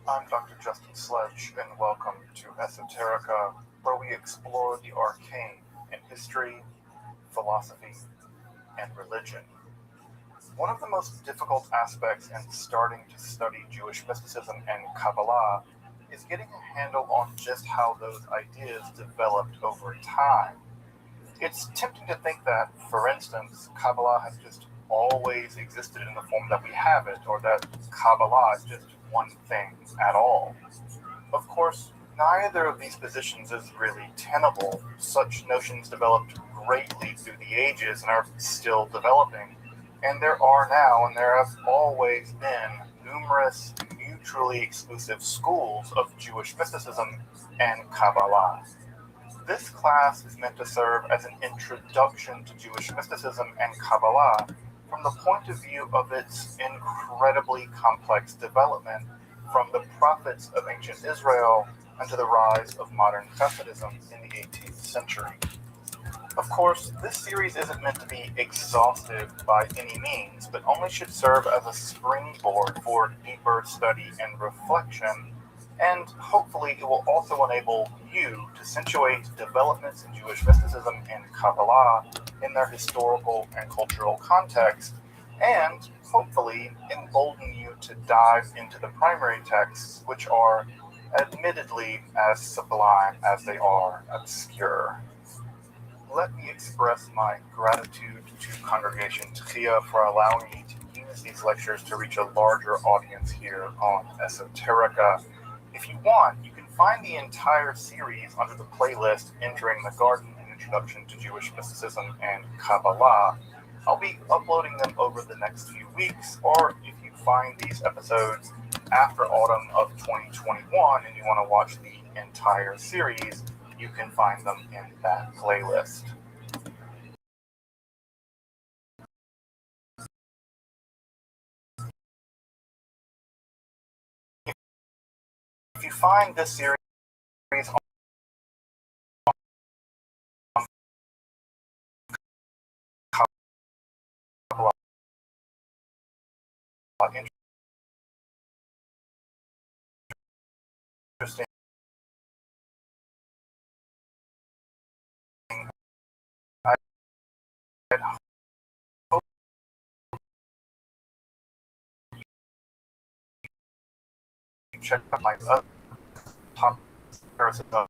I'm Dr. Justin Sledge, and welcome to Esoterica, where we explore the arcane in history, philosophy, and religion. One of the most difficult aspects in starting to study Jewish mysticism and Kabbalah is getting a handle on just how those ideas developed over time. It's tempting to think that, for instance, Kabbalah has just always existed in the form that we have it, or that Kabbalah is just one thing at all. Of course, neither of these positions is really tenable. Such notions developed greatly through the ages and are still developing. And there are now, and there have always been, numerous mutually exclusive schools of Jewish mysticism and Kabbalah. This class is meant to serve as an introduction to Jewish mysticism and Kabbalah from the point of view of its incredibly complex development from the prophets of ancient Israel and to the rise of modern Hasidism in the 18th century. Of course, this series isn't meant to be exhaustive by any means, but only should serve as a springboard for deeper study and reflection, and hopefully it will also enable you to situate developments in Jewish mysticism and Kabbalah in their historical and cultural context, and hopefully embolden you to dive into the primary texts, which are admittedly as sublime as they are obscure. Let me express my gratitude to Congregation Tchia for allowing me to use these lectures to reach a larger audience here on Esoterica. If you want, you can find the entire series under the playlist Entering the Garden, an Introduction to Jewish Mysticism and Kabbalah. I'll be uploading them over the next few weeks, or if you find these episodes after autumn of 2021 and you want to watch the entire series, you can find them in that playlist. If you find this series on Kabbalah interesting, I'd hope you check out my other top parasites.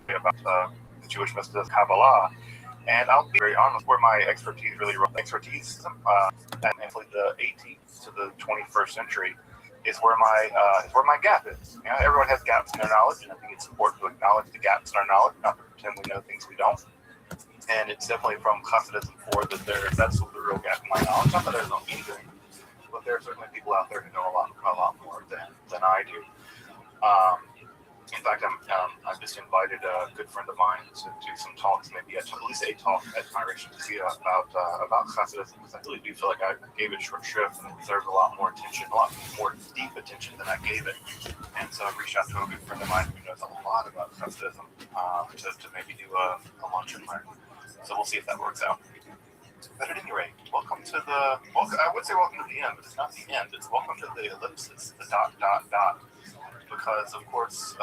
About the Jewish mysticism Kabbalah, and I'll be very honest, where my expertise and the 18th to the 21st century is where my gap is. You know, everyone has gaps in their knowledge, and I think it's important to acknowledge the gaps in our knowledge, not to pretend we know things we don't. And it's definitely from Hasidism forward that that's the real gap in my knowledge. Not that there's no anything, but there are certainly people out there who know a lot more than I do. In fact, I've just invited a good friend of mine to do some talks, maybe at least a talk at Congregation Tchia about Hasidism, because I really do feel like I gave it short shrift and it deserves a lot more attention, a lot more deep attention than I gave it. And so I reached out to a good friend of mine who knows a lot about Hasidism to maybe do a lunch and learn. So we'll see if that works out. But at any rate, welcome to the I would say welcome to the end, but it's not the end. It's welcome to the ellipsis, the dot. Because, of course,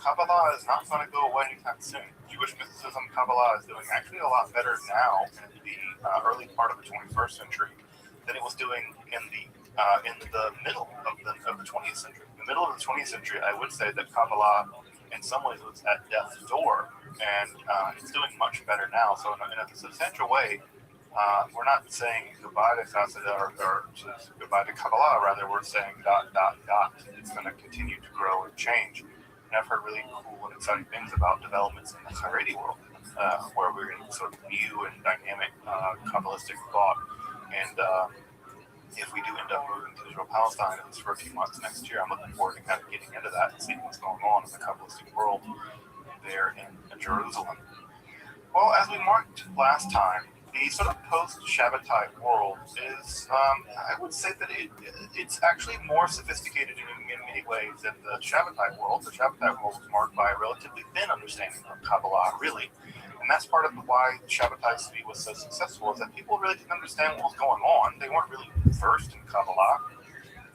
Kabbalah is not going to go away anytime soon. Jewish mysticism, Kabbalah is doing actually a lot better now in the early part of the 21st century than it was doing in the middle of the 20th century. In the middle of the 20th century, I would say that Kabbalah, in some ways, was at death's door, and it's doing much better now. So, in a substantial way, we're not saying goodbye to Hasidism or goodbye to Kabbalah. Rather, we're saying ... It's going to continue to grow and change. And I've heard really cool and exciting things about developments in the Haredi world, where we're in sort of new and dynamic Kabbalistic thought. And if we do end up moving to Israel-Palestine, at least for a few months next year, I'm looking forward to kind of getting into that and seeing what's going on in the Kabbalistic world there in Jerusalem. Well, as we marked last time, the sort of post-Shabbatite world is, I would say that it's actually more sophisticated in many ways than the Shabbatite world. The Shabbatite world was marked by a relatively thin understanding of Kabbalah, really. And that's part of why Shabbatai study was so successful, is that people really didn't understand what was going on. They weren't really versed in Kabbalah.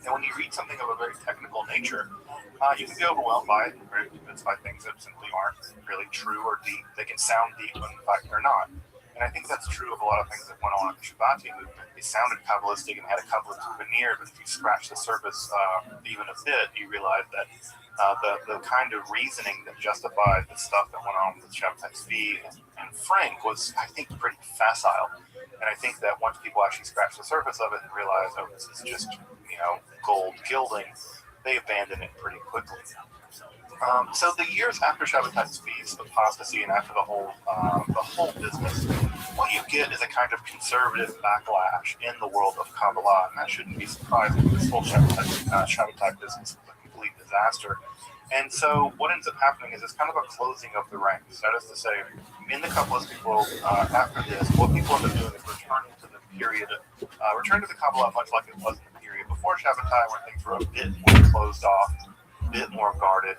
And when you read something of a very technical nature, you can be overwhelmed by it and very convinced by things that simply aren't really true or deep. They can sound deep, but in fact they're not. And I think that's true of a lot of things that went on in the Shabbat movement. They sounded Kabbalistic and had a Kabbalistic veneer, but if you scratch the surface even a bit, you realize that the kind of reasoning that justified the stuff that went on with Shabtai Tzvi and Frank was, I think, pretty facile. And I think that once people actually scratch the surface of it and realize, oh, this is just, gold gilding, they abandon it pretty quickly. So the years after Shabbatai Tzvi's apostasy and after the whole business, what you get is a kind of conservative backlash in the world of Kabbalah, and that shouldn't be surprising. This whole Shabbatai business is a complete disaster. And so what ends up happening is it's kind of a closing of the ranks. That is to say, in the Kabbalistic world, after this, what people end up doing is returning to the Kabbalah much like it was in the period before Shabbatai, where things were a bit more closed off, a bit more guarded,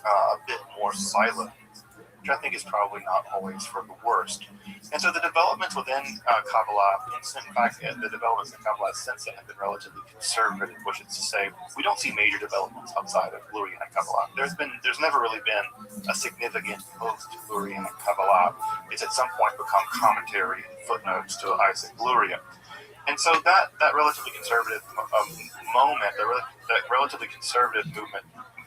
a bit more silent, which I think is probably not always for the worst. And so the developments within Kabbalah, in fact, the developments in Kabbalah since then have been relatively conservative, which is to say, we don't see major developments outside of Lurianic Kabbalah. There's never really been a significant post-Lurianic Kabbalah. It's at some point become commentary and footnotes to Isaac Luria. And so that relatively conservative moment, that relatively conservative movement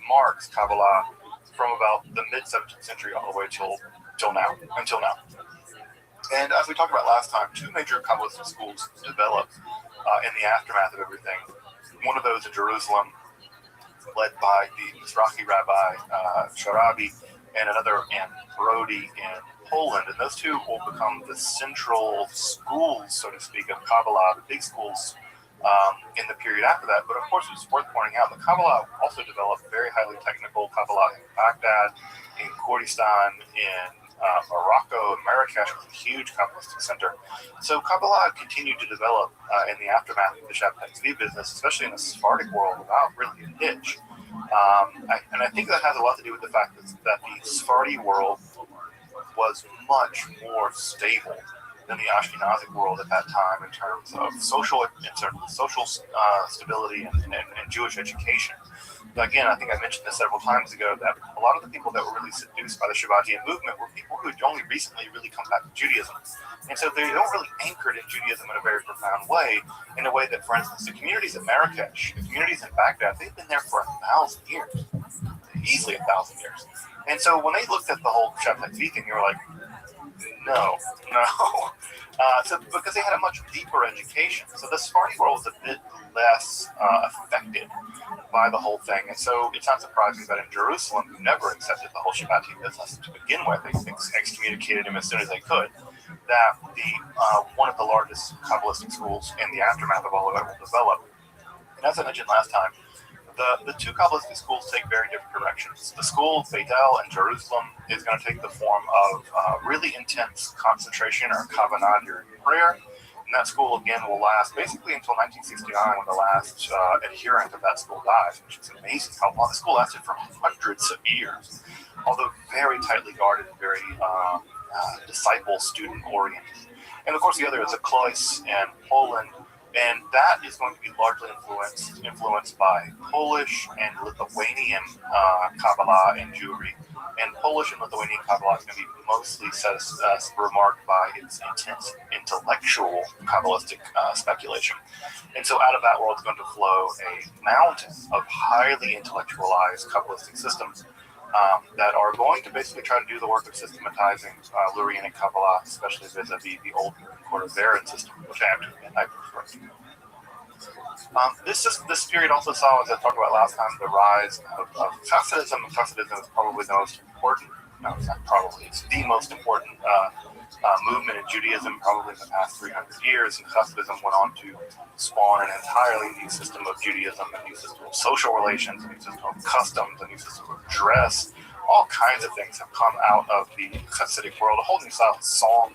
marks Kabbalah from about the mid-17th century all the way until now. And as we talked about last time, two major Kabbalistic schools developed in the aftermath of everything. One of those in Jerusalem, led by the Mizrahi Rabbi Sharabi, and another in Brody in Poland. And those two will become the central schools, so to speak, of Kabbalah, the big schools in the period after that. But of course, it's worth pointing out that Kabbalah also developed very highly technical Kabbalah in Baghdad, in Kurdistan, in Morocco, and Marrakesh was a huge Kabbalistic center. So Kabbalah continued to develop in the aftermath of the Shabtai Tzvi business, especially in the Sephardic world, without really a hitch. And I think that has a lot to do with the fact that the Sephardi world was much more stable than the Ashkenazic world at that time in terms of social stability and Jewish education. But again, I think I mentioned this several times ago, that a lot of the people that were really seduced by the Shabbatian movement were people who had only recently really come back to Judaism. And so they don't really anchored in Judaism in a very profound way, in a way that, for instance, the communities in Marrakesh, the communities in Baghdad, they've been there for 1,000 years, easily 1,000 years. And so when they looked at the whole Shabtai Tzvi thing, they were like, no. So because they had a much deeper education. So the Sephardi world was a bit less affected by the whole thing. And so it's not surprising that in Jerusalem, who never accepted the whole Shabbati business to begin with, they excommunicated him as soon as they could, that one of the largest Kabbalistic schools in the aftermath of all of it will develop. And as I mentioned last time, the two Kabbalistic schools take very different directions. The school, Beitel in Jerusalem, is going to take the form of really intense concentration or kavanah during prayer. And that school, again, will last basically until 1969, when the last adherent of that school dies, which is amazing how long. The school lasted for hundreds of years, although very tightly guarded and very disciple-student oriented. And of course, the other is a Klois in Poland. And that is going to be largely influenced by Polish and Lithuanian Kabbalah and Jewry. And Polish and Lithuanian Kabbalah is going to be mostly remarked by its intense intellectual Kabbalistic speculation. And so out of that world is going to flow a mountain of highly intellectualized Kabbalistic systems that are going to basically try to do the work of systematizing Lurianic Kabbalah, especially vis-a-vis the old Cordoveran system, which I prefer. This period also saw, as I talked about last time, the rise of Hasidism. Hasidism is probably the most important, no, it's not probably, it's the most important movement in Judaism probably in the past 300 years. And Hasidism went on to spawn an entirely new system of Judaism, a new system of social relations, a new system of customs, a new system of dress. All kinds of things have come out of the Hasidic world. A whole new style of song,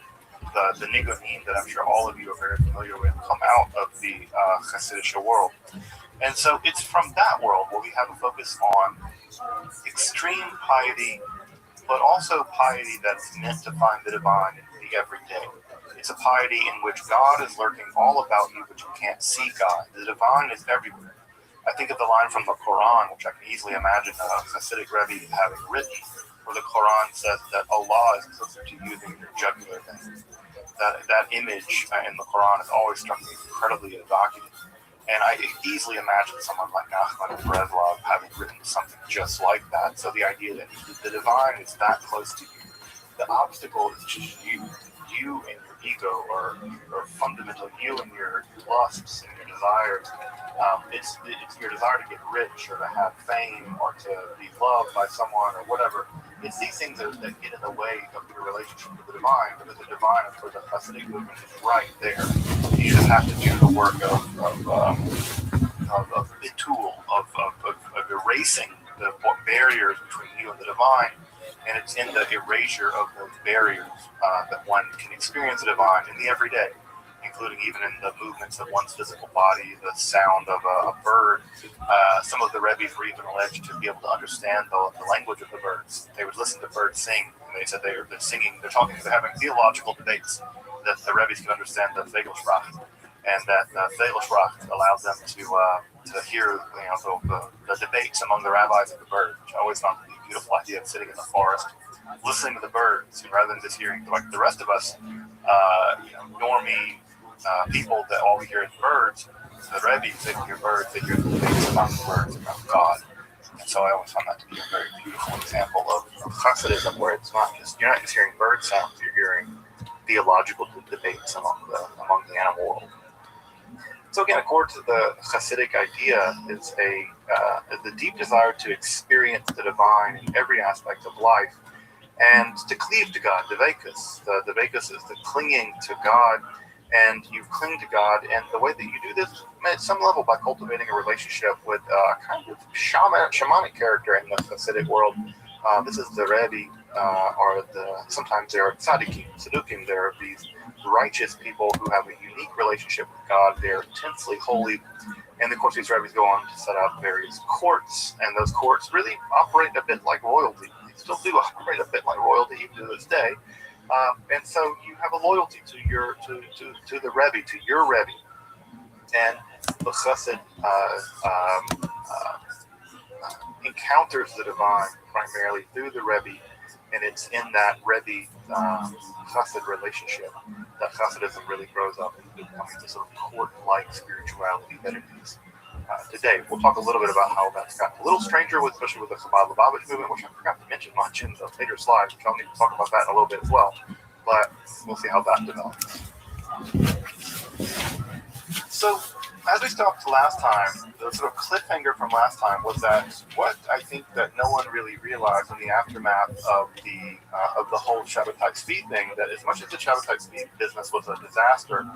the Nigunim, that I'm sure all of you are very familiar with, come out of the Hasidic world. And so it's from that world where we have a focus on extreme piety, but also piety that's meant to find the divine in the everyday. It's a piety in which God is lurking all about you, but you can't see God. The divine is everywhere. I think of the line from the Quran, which I can easily imagine a Hasidic Rebbe having written, where the Quran says that Allah is closer to you than your jugular vein. that image in the Quran has always struck me incredibly evocative. And I easily imagine someone like Nachman Breslov having written something just like that. So the idea that the divine is that close to you. The obstacle is just you and your ego, or fundamentally you and your lusts and your desires. It's your desire to get rich or to have fame or to be loved by someone or whatever. It's these things that get in the way of your relationship with the divine, because the divine, of course, the Hasidic movement is right there. You just have to do the work of the tool of erasing the barriers between you and the divine. And it's in the erasure of those barriers that one can experience the divine in the everyday, including even in the movements of one's physical body, the sound of a bird. Some of the Rebbes were even alleged to be able to understand the language of the birds. They would listen to birds sing, and they said they're singing, they're having theological debates, that the Rebbes can understand the Vogelsprache, and that Vogelsprache allows them to hear the debates among the rabbis of the birds, which I always found to be a beautiful idea of sitting in the forest, listening to the birds, rather than just hearing like the rest of us, normie people that all we hear is birds. The Rebbes, they hear birds, they hear the debates among the birds about God. And so I always found that to be a very beautiful example of Hasidism, where you're not just hearing bird sounds, you're hearing theological debates among the animal world. So again, according to the Hasidic idea, is the deep desire to experience the divine in every aspect of life, and to cleave to God. Dveikus. The dveikus is the clinging to God, and you cling to God. And the way that you do this, at some level, by cultivating a relationship with a kind of shamanic character in the Hasidic world. This is the Rebbe, or sometimes there are tzaddikim. There are these righteous people who have a unique relationship with God. They're intensely holy. And of course, these rabbis go on to set up various courts, and those courts really operate a bit like royalty. They still do operate a bit like royalty even to this day. And so you have a loyalty to the Rebbe, to your Rebbe. And the Chassid encounters the divine primarily through the Rebbe, and it's in that Rebbe Chassid relationship that Chassidism really grows up into becoming the sort of court-like spirituality that it is today. We'll talk a little bit about how that's gotten a little stranger, especially with the Chabad Lubavitch movement, which I forgot to mention much in the later slides, which I'll need to talk about that in a little bit as well. But we'll see how that develops. So, as we stopped last time, the sort of cliffhanger from last time was that what I think that no one really realized in the aftermath of the whole Shabbatai Tzvi thing, that as much as the Shabbatai Tzvi business was a disaster,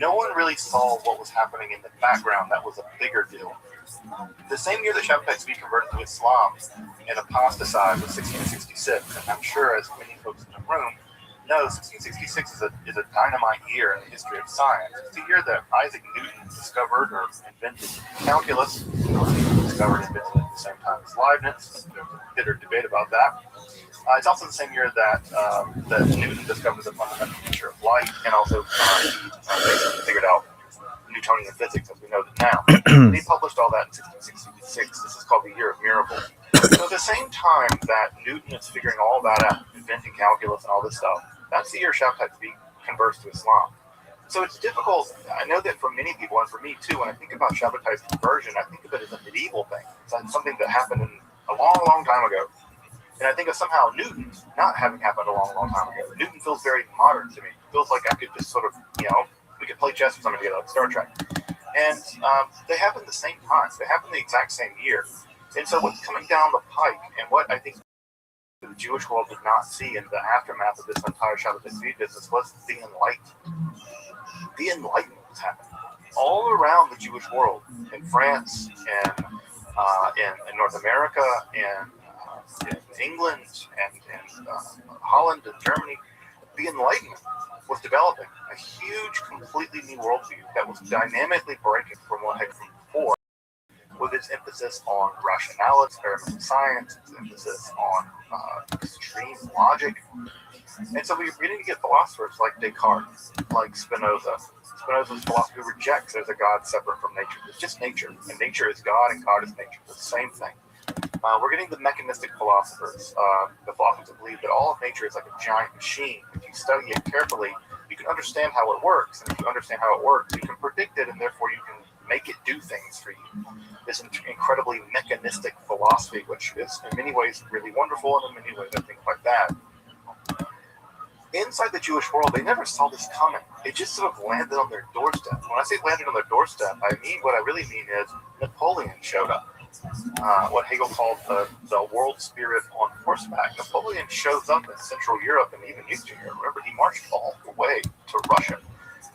no one really saw what was happening in the background that was a bigger deal. The same year that Shabbatai Tzvi converted to Islam and apostatized was 1666, and I'm sure as many folks in the room know, 1666 is a dynamite year in the history of science. It's the year that Isaac Newton discovered or invented calculus. Discovered and invented at the same time as Leibniz. There's a bitter debate about that. It's also the same year that Newton discovered the fundamental nature of light, and also basically figured out Newtonian physics as we know it now. And he published all that in 1666. This is called the Year of Miracles. So at the same time that Newton is figuring all that out, inventing calculus and all this stuff, that's the year Shabbatai Tzvi converts to Islam. So it's difficult. I know that for many people, and for me too, when I think about Shabbatai's conversion, I think of it as a medieval thing. It's something that happened a long, long time ago. And I think of somehow Newton not having happened a long, long time ago. Newton feels very modern to me. It feels like I could just sort of, we could play chess with somebody together, like Star Trek. And they happen the same time. They happen the exact same year. And so what's coming down the pike, and what I think the Jewish world did not see in the aftermath of this entire Shabbatai Tzvi business, was the Enlightenment. The Enlightenment was happening all around the Jewish world, in France, and in North America, and in England, and Holland, and Germany. The Enlightenment was developing a huge, completely new worldview that was dynamically breaking from what had come before, with its emphasis on rationality, experimental science, its emphasis on extreme logic. And so we're beginning to get philosophers like Descartes, like Spinoza. Spinoza's philosophy rejects there's a God separate from nature. It's just nature, and nature is God, and God is nature. It's the same thing. We're getting the mechanistic philosophers, the philosophers that believe that all of nature is like a giant machine. If you study it carefully, you can understand how it works, and if you understand how it works, you can predict it, and therefore you can make it do things for you. This incredibly mechanistic philosophy, which is in many ways really wonderful, and in many ways I think quite bad. Inside the Jewish world, they never saw this coming. It just sort of landed on their doorstep. When I say landed on their doorstep, what I really mean is Napoleon showed up. What Hegel called the world spirit on horseback. Napoleon shows up in Central Europe and even Eastern Europe. Remember, he marched all the way to Russia.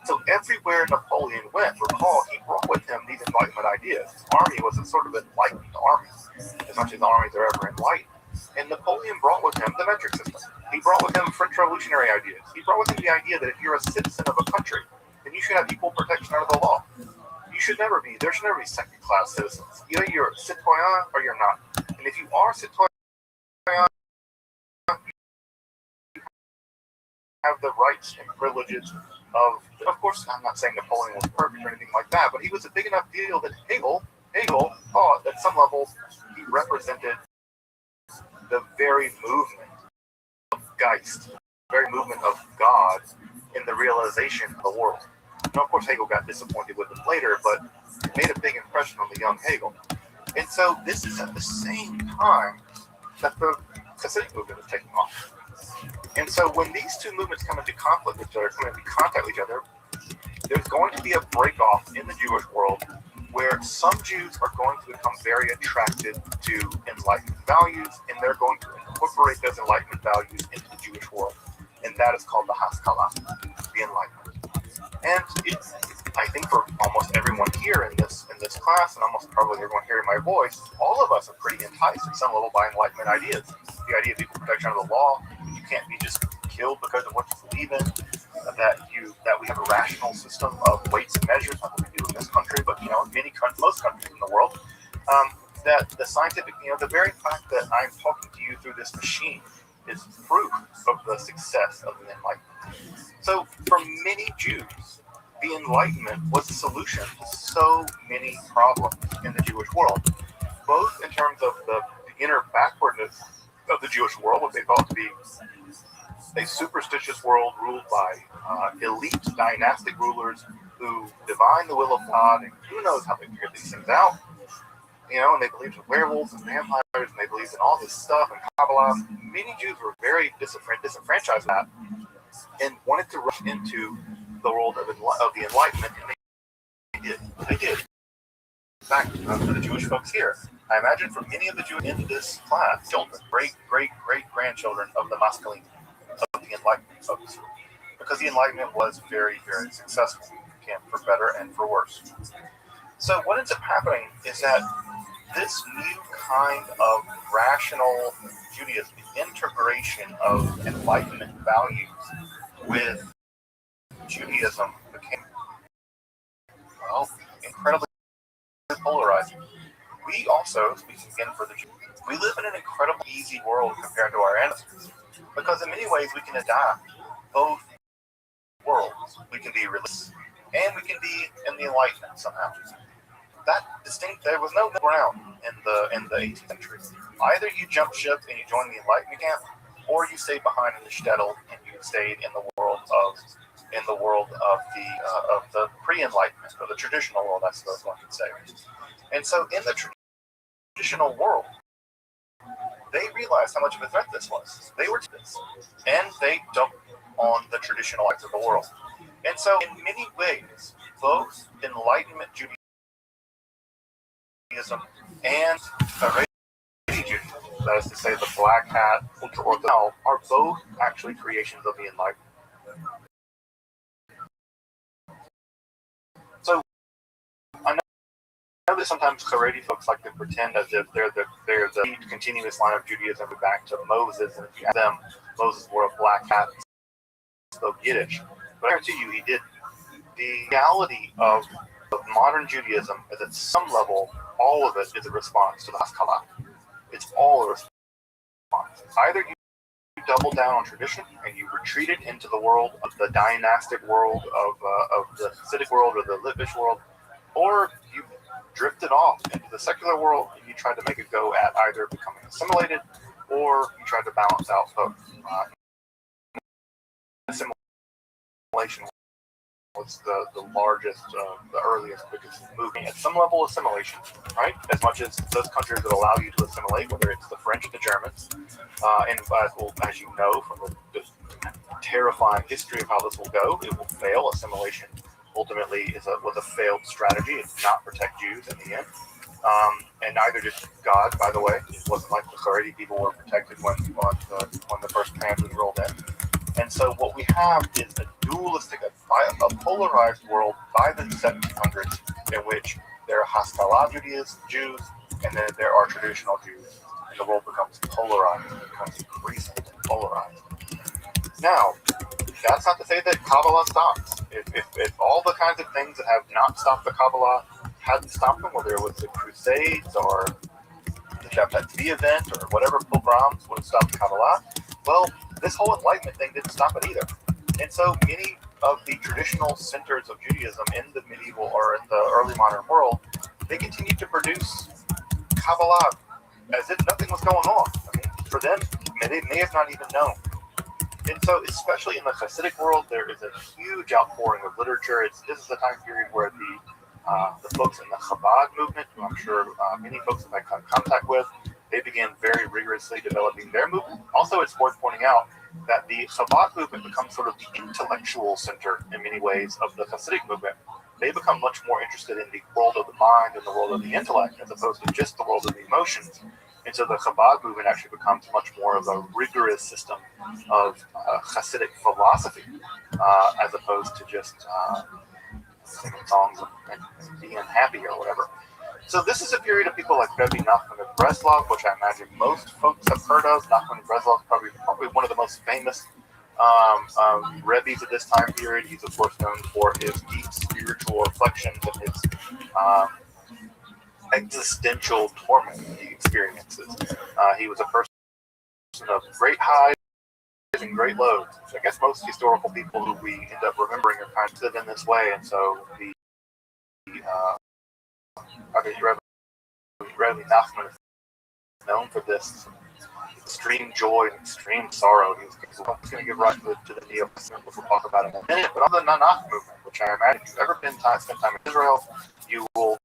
So everywhere Napoleon went, recall, he brought with him these Enlightenment ideas. His army was a sort of enlightened army, as much as armies are ever enlightened. And Napoleon brought with him the metric system. He brought with him French Revolutionary ideas. He brought with him the idea that if you're a citizen of a country, then you should have equal protection under the law. There should never be second-class citizens. Either you're a citoyen or you're not. And if you are citoyen, you have the rights and privileges of course, I'm not saying Napoleon was perfect or anything like that, but he was a big enough deal that Hegel thought at some level he represented the very movement of Geist, the very movement of God in the realization of the world. Now, of course, Hegel got disappointed with him later, but it made a big impression on the young Hegel. And so this is at the same time that the Hasidic movement is taking off. And so when these two movements come into conflict with each other, come into contact with each other, there's going to be a break-off in the Jewish world where some Jews are going to become very attracted to Enlightenment values, and they're going to incorporate those Enlightenment values into the Jewish world. And that is called the Haskalah, the Enlightenment. And I think for almost everyone here in this class, and almost probably everyone hearing my voice, all of us are pretty enticed at some level by Enlightenment ideas. The idea of equal protection under the law, you can't be just killed because of what you believe in, that we have a rational system of weights and measures, not what we do in this country, but in most countries in the world, that the scientific, the very fact that I'm talking to you through this machine is proof of the success of the Enlightenment. So for many Jews, the Enlightenment was the solution to so many problems in the Jewish world, both in terms of the inner backwardness of the Jewish world, what they thought to be a superstitious world ruled by elite dynastic rulers who divine the will of God, and who knows how they figured these things out. And they believed in werewolves and vampires, and they believed in all this stuff and Kabbalah. Many Jews were very disenfranchised with that and wanted to rush into the world of the Enlightenment, and they did. In fact, for the Jewish folks here, I imagine for many of the Jews in this class, children, great-great-great-grandchildren of the masculine, of the Enlightenment folks, because the Enlightenment was very, very successful, again, for better and for worse. So what ends up happening is that this new kind of rational Judaism, the integration of Enlightenment values with Judaism became, incredibly polarizing. We also, speaking again for the Jews, we live in an incredibly easy world compared to our ancestors, because in many ways we can adapt both worlds. We can be religious and we can be in the Enlightenment somehow. There was no ground in the 18th century. Either you jump ship and you join the Enlightenment camp, or you stayed behind in the shtetl and you stayed in the world of the pre-Enlightenment, or the traditional world, I suppose one could say. And so in the traditional world, they realized how much of a threat this was. They were to this, and they dumped on the traditional acts of the world. And so in many ways, both Enlightenment Judaism and Haredi Judaism, that is to say the black hat ultra-Orthodox, are both actually creations of the Enlightenment. So I know that sometimes Haredi folks like to pretend as if they're the continuous line of Judaism back to Moses, and if you ask them, Moses wore a black hat and spoke Yiddish. But I guarantee you he did. The reality of modern Judaism is at some level, all of it is a response to the Haskalah. It's all a response. Either you double down on tradition and you retreat it into the world of the dynastic world of the Hasidic world or the Litvish world, or you drifted off into the secular world and you tried to make a go at either becoming assimilated or you tried to balance out both. assimilation was the largest, the earliest, biggest movement at some level of assimilation, right? As much as those countries that allow you to assimilate, whether it's the French, the Germans, and as you know from the terrifying history of how this will go, it will fail. Assimilation ultimately was a failed strategy. It did not protect Jews in the end. And neither did God, by the way. It wasn't like the Haredi people were protected when the first command was rolled in. And so what we have is a dualistic, a polarized world by the 1700s in which there are Haskalah Jews, and then there are traditional Jews. And the world becomes polarized. It becomes increasingly polarized. Now, that's not to say that Kabbalah stops. If all the kinds of things that have not stopped the Kabbalah hadn't stopped them, whether it was the Crusades or the Shabbat Tzvi event or whatever pogroms would have stopped the Kabbalah, well, this whole Enlightenment thing didn't stop it either. And so many of the traditional centers of Judaism in the medieval or in the early modern world, they continued to produce Kabbalah as if nothing was going on. I mean, for them, they may have not even known. And so, especially in the Hasidic world, there is a huge outpouring of literature. This is the time period where the folks in the Chabad movement, who I'm sure many folks have had contact with, they began very rigorously developing their movement. Also, it's worth pointing out that the Chabad movement becomes sort of the intellectual center in many ways of the Hasidic movement. They become much more interested in the world of the mind and the world of the intellect as opposed to just the world of the emotions. And so the Chabad movement actually becomes much more of a rigorous system of Hasidic philosophy as opposed to just singing songs and being happy or whatever. So this is a period of people like Rabbi Nachman of Breslov, which I imagine most folks have heard of. Nachman of Breslov is probably one of the most famous Rebbes of this time period. He's of course known for his deep spiritual reflections and his existential torment he experiences. He was a person of great highs and great lows. I guess most historical people who we end up remembering are kind of live in this way, and so Rabbi Nachman is known for this extreme joy and extreme sorrow. He's going to get right to the neo, which we'll talk about in a minute. But on the Nanach movement, which I imagine if you've ever spent time in Israel, you will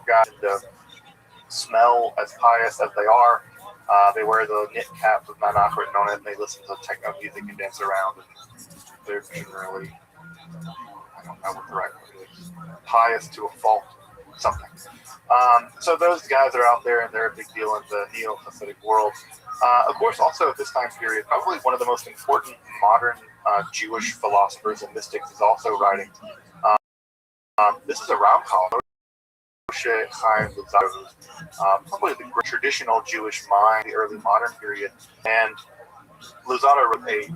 guys to smell as pious as they are. They wear the knit caps with Nanach written on it, and they listen to techno music and dance around. And they're generally, I don't know what the right word is, pious to a fault, something. So those guys are out there, and they're a big deal in the neo-Hasidic world. Of course, also at this time period, probably one of the most important modern Jewish philosophers and mystics is also writing. This is a Ramchal. Probably the traditional Jewish mind, the early modern period, and Luzzatto wrote a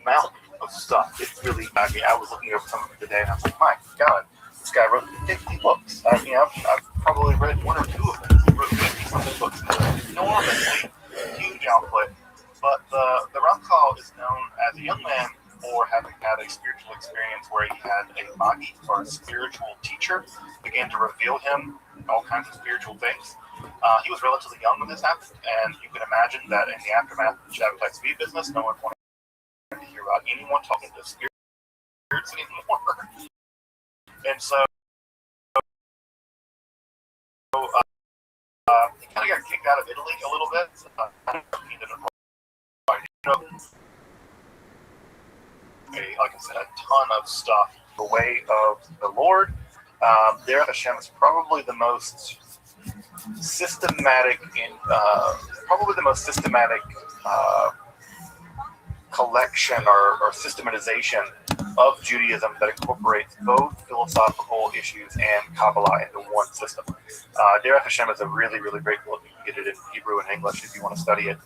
mountain of stuff. It's really, I was looking over some of it today, and I was like, my God, this guy wrote 50 books. I've probably read one or two of them. He wrote 50-something books. Enormously huge output. But the Ramchal is known as a young man for having had a spiritual experience where he had a magi, or a spiritual teacher, began to reveal him all kinds of spiritual things. He was relatively young when this happened, and you can imagine that in the aftermath of the Shabbat Tzvi business, no one wanted to hear about anyone talking to spirits anymore. And so he kind of got kicked out of Italy a little bit. He didn't quite, like I said, a ton of stuff. The way of the Lord. Derech Hashem is probably the most systematic collection or systematization of Judaism that incorporates both philosophical issues and Kabbalah into one system. Derech Hashem is a really, really great book. You can get it in Hebrew and English if you want to study it.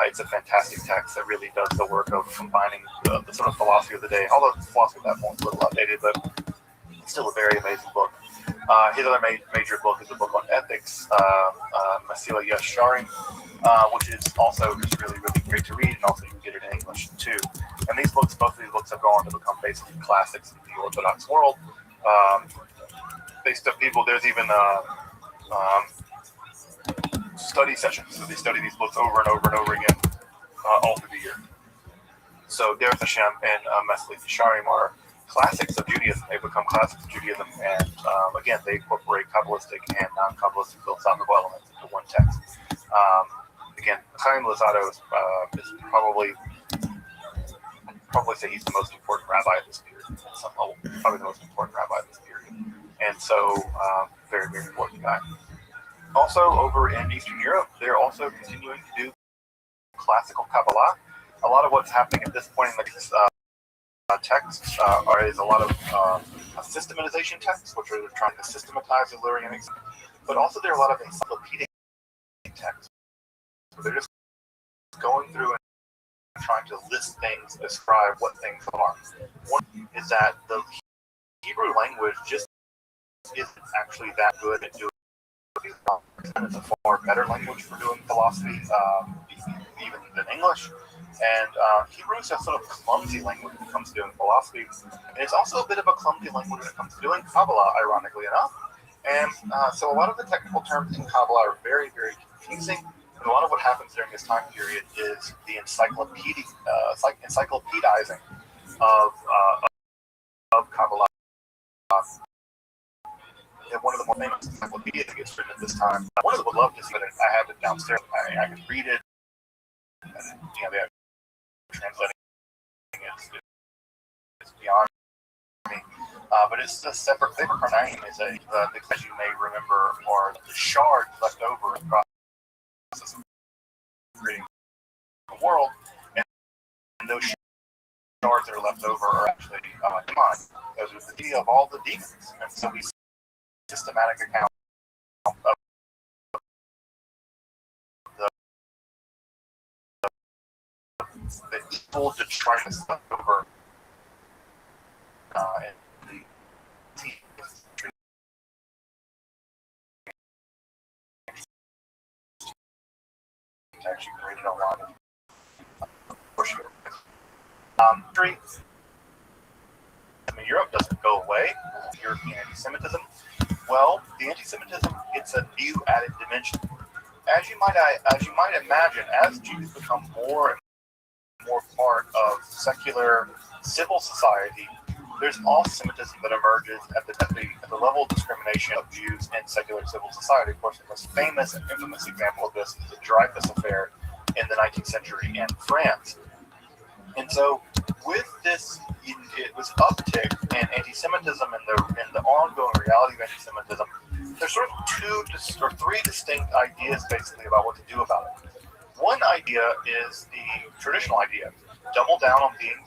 It's a fantastic text that really does the work of combining the sort of philosophy of the day. Although the philosophy at that point is a little outdated, but it's still a very amazing book. His other major book is a book on ethics, Masila Yasharim, which is also just really, really great to read, and also you can get it in English too. And both of these books have gone on to become basically classics in the Orthodox world. There's even study sessions, so they study these books over and over and over again all through the year. So Derech Hashem and Mesillat Yesharim are classics of Judaism. They become classics of Judaism, and again, they incorporate Kabbalistic and non-Kabbalistic philosophical elements into one text. Again, Chaim Luzzatto is probably say he's the most important rabbi of this period. At some level, probably the most important rabbi of this period, and so very, very important guy. Also, over in Eastern Europe, they're also continuing to do classical Kabbalah. A lot of what's happening at this point in the texts is a lot of systematization texts, which are trying to systematize the Illyrian, but also there are a lot of encyclopedic texts. So they're just going through and trying to list things, describe what things are. One is that the Hebrew language just isn't actually that good at doing. It's a far better language for doing philosophy, even than English. And Hebrew is a sort of clumsy language when it comes to doing philosophy. And it's also a bit of a clumsy language when it comes to doing Kabbalah, ironically enough. And so a lot of the technical terms in Kabbalah are very, very confusing. And a lot of what happens during this time period is the encyclopedizing of Kabbalah. And one of the more famous encyclopedias that gets written at this time. One of them would love to see it. I have it downstairs. I can read it. And, they have translating it. It's beyond me. But it's a separate paper. Her name is as you may remember, are the shards left over in the process of creating the world. And those shards that are left over are actually demons. Those are the idea of all the demons. And so we systematic account of the evil to try to stuff over and the actually created a lot of worship. Europe doesn't go away. European anti-Semitism. Well, the anti-Semitism gets a new added dimension. As you might imagine, as Jews become more and more part of secular civil society, there's anti-Semitism that emerges at the level of discrimination of Jews in secular civil society. Of course, the most famous and infamous example of this is the Dreyfus Affair in the 19th century in France. And so, with this, it was uptick in anti-Semitism and the ongoing reality of anti-Semitism. There's sort of three distinct ideas, basically, about what to do about it. One idea is the traditional idea: double down on being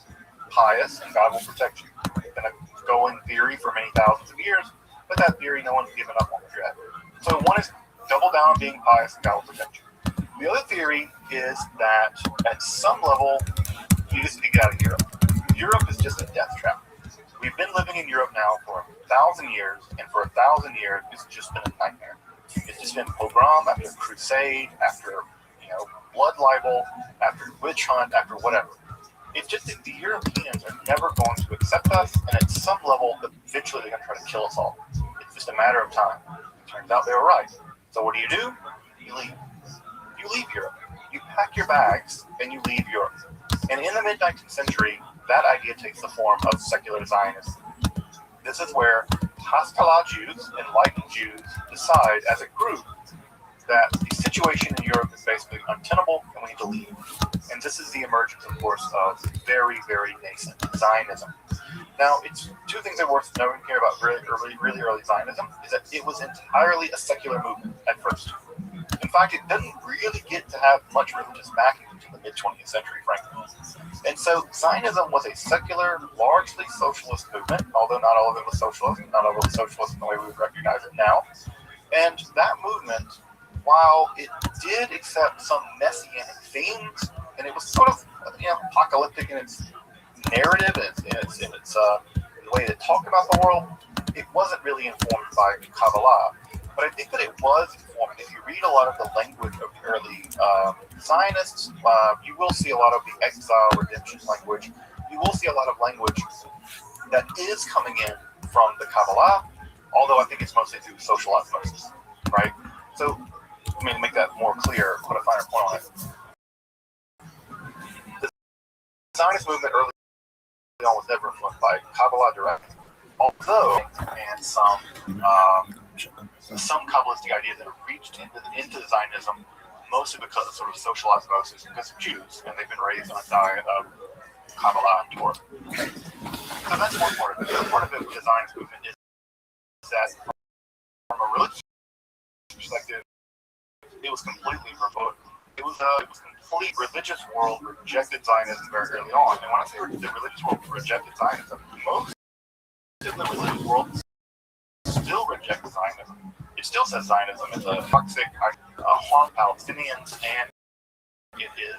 pious, and God will protect you. It's going to go in theory for many thousands of years, but that theory no one's given up on the dread. So one is double down on being pious, and God will protect you. The other theory is that at some level, you just need to get out of Europe. Europe is just a death trap. We've been living in Europe now for 1,000 years, and for 1,000 years, it's just been a nightmare. It's just been pogrom after crusade, after blood libel, after witch hunt, after whatever. It's just that the Europeans are never going to accept us, and at some level, eventually they're going to try to kill us all. It's just a matter of time. It turns out they were right. So what do? You leave. You leave Europe. You pack your bags, and you leave Europe. And in the mid-19th century, that idea takes the form of secular Zionism. This is where Haskalah Jews, enlightened Jews, decide as a group that the situation in Europe is basically untenable and we need to leave. And this is the emergence, of course, of very, very nascent Zionism. Now, it's two things that are worth noting here about really early Zionism is that it was entirely a secular movement at first. In fact, it didn't really get to have much religious backing until the mid-20th century, frankly. And so Zionism was a secular, largely socialist movement, although not all of it was socialist, not all of it was socialist in the way we would recognize it now. And that movement, while it did accept some messianic themes, and it was sort of apocalyptic in its narrative and in its the way it talked about the world, it wasn't really informed by Kabbalah. But I think that it was informed. If you read a lot of the language of the early Zionists, you will see a lot of the exile redemption language. You will see a lot of language that is coming in from the Kabbalah, although I think it's mostly through social osmosis, right? So, let me make that more clear, put a finer point on it. The Zionist movement early on was never influenced by Kabbalah directly, although and some Kabbalistic ideas that have reached into Zionism, mostly because of sort of social osmosis, because of Jews, and they've been raised on a diet of Kabbalah and Torah. So that's one part of it. The other part of it with the Zionist movement is that from a religious perspective, it was completely remote. It was complete religious world rejected Zionism very early on. And when I say the religious world rejected Zionism, most of the religious world still rejects Zionism. It still says Zionism is a toxic, harm Palestinians, and it is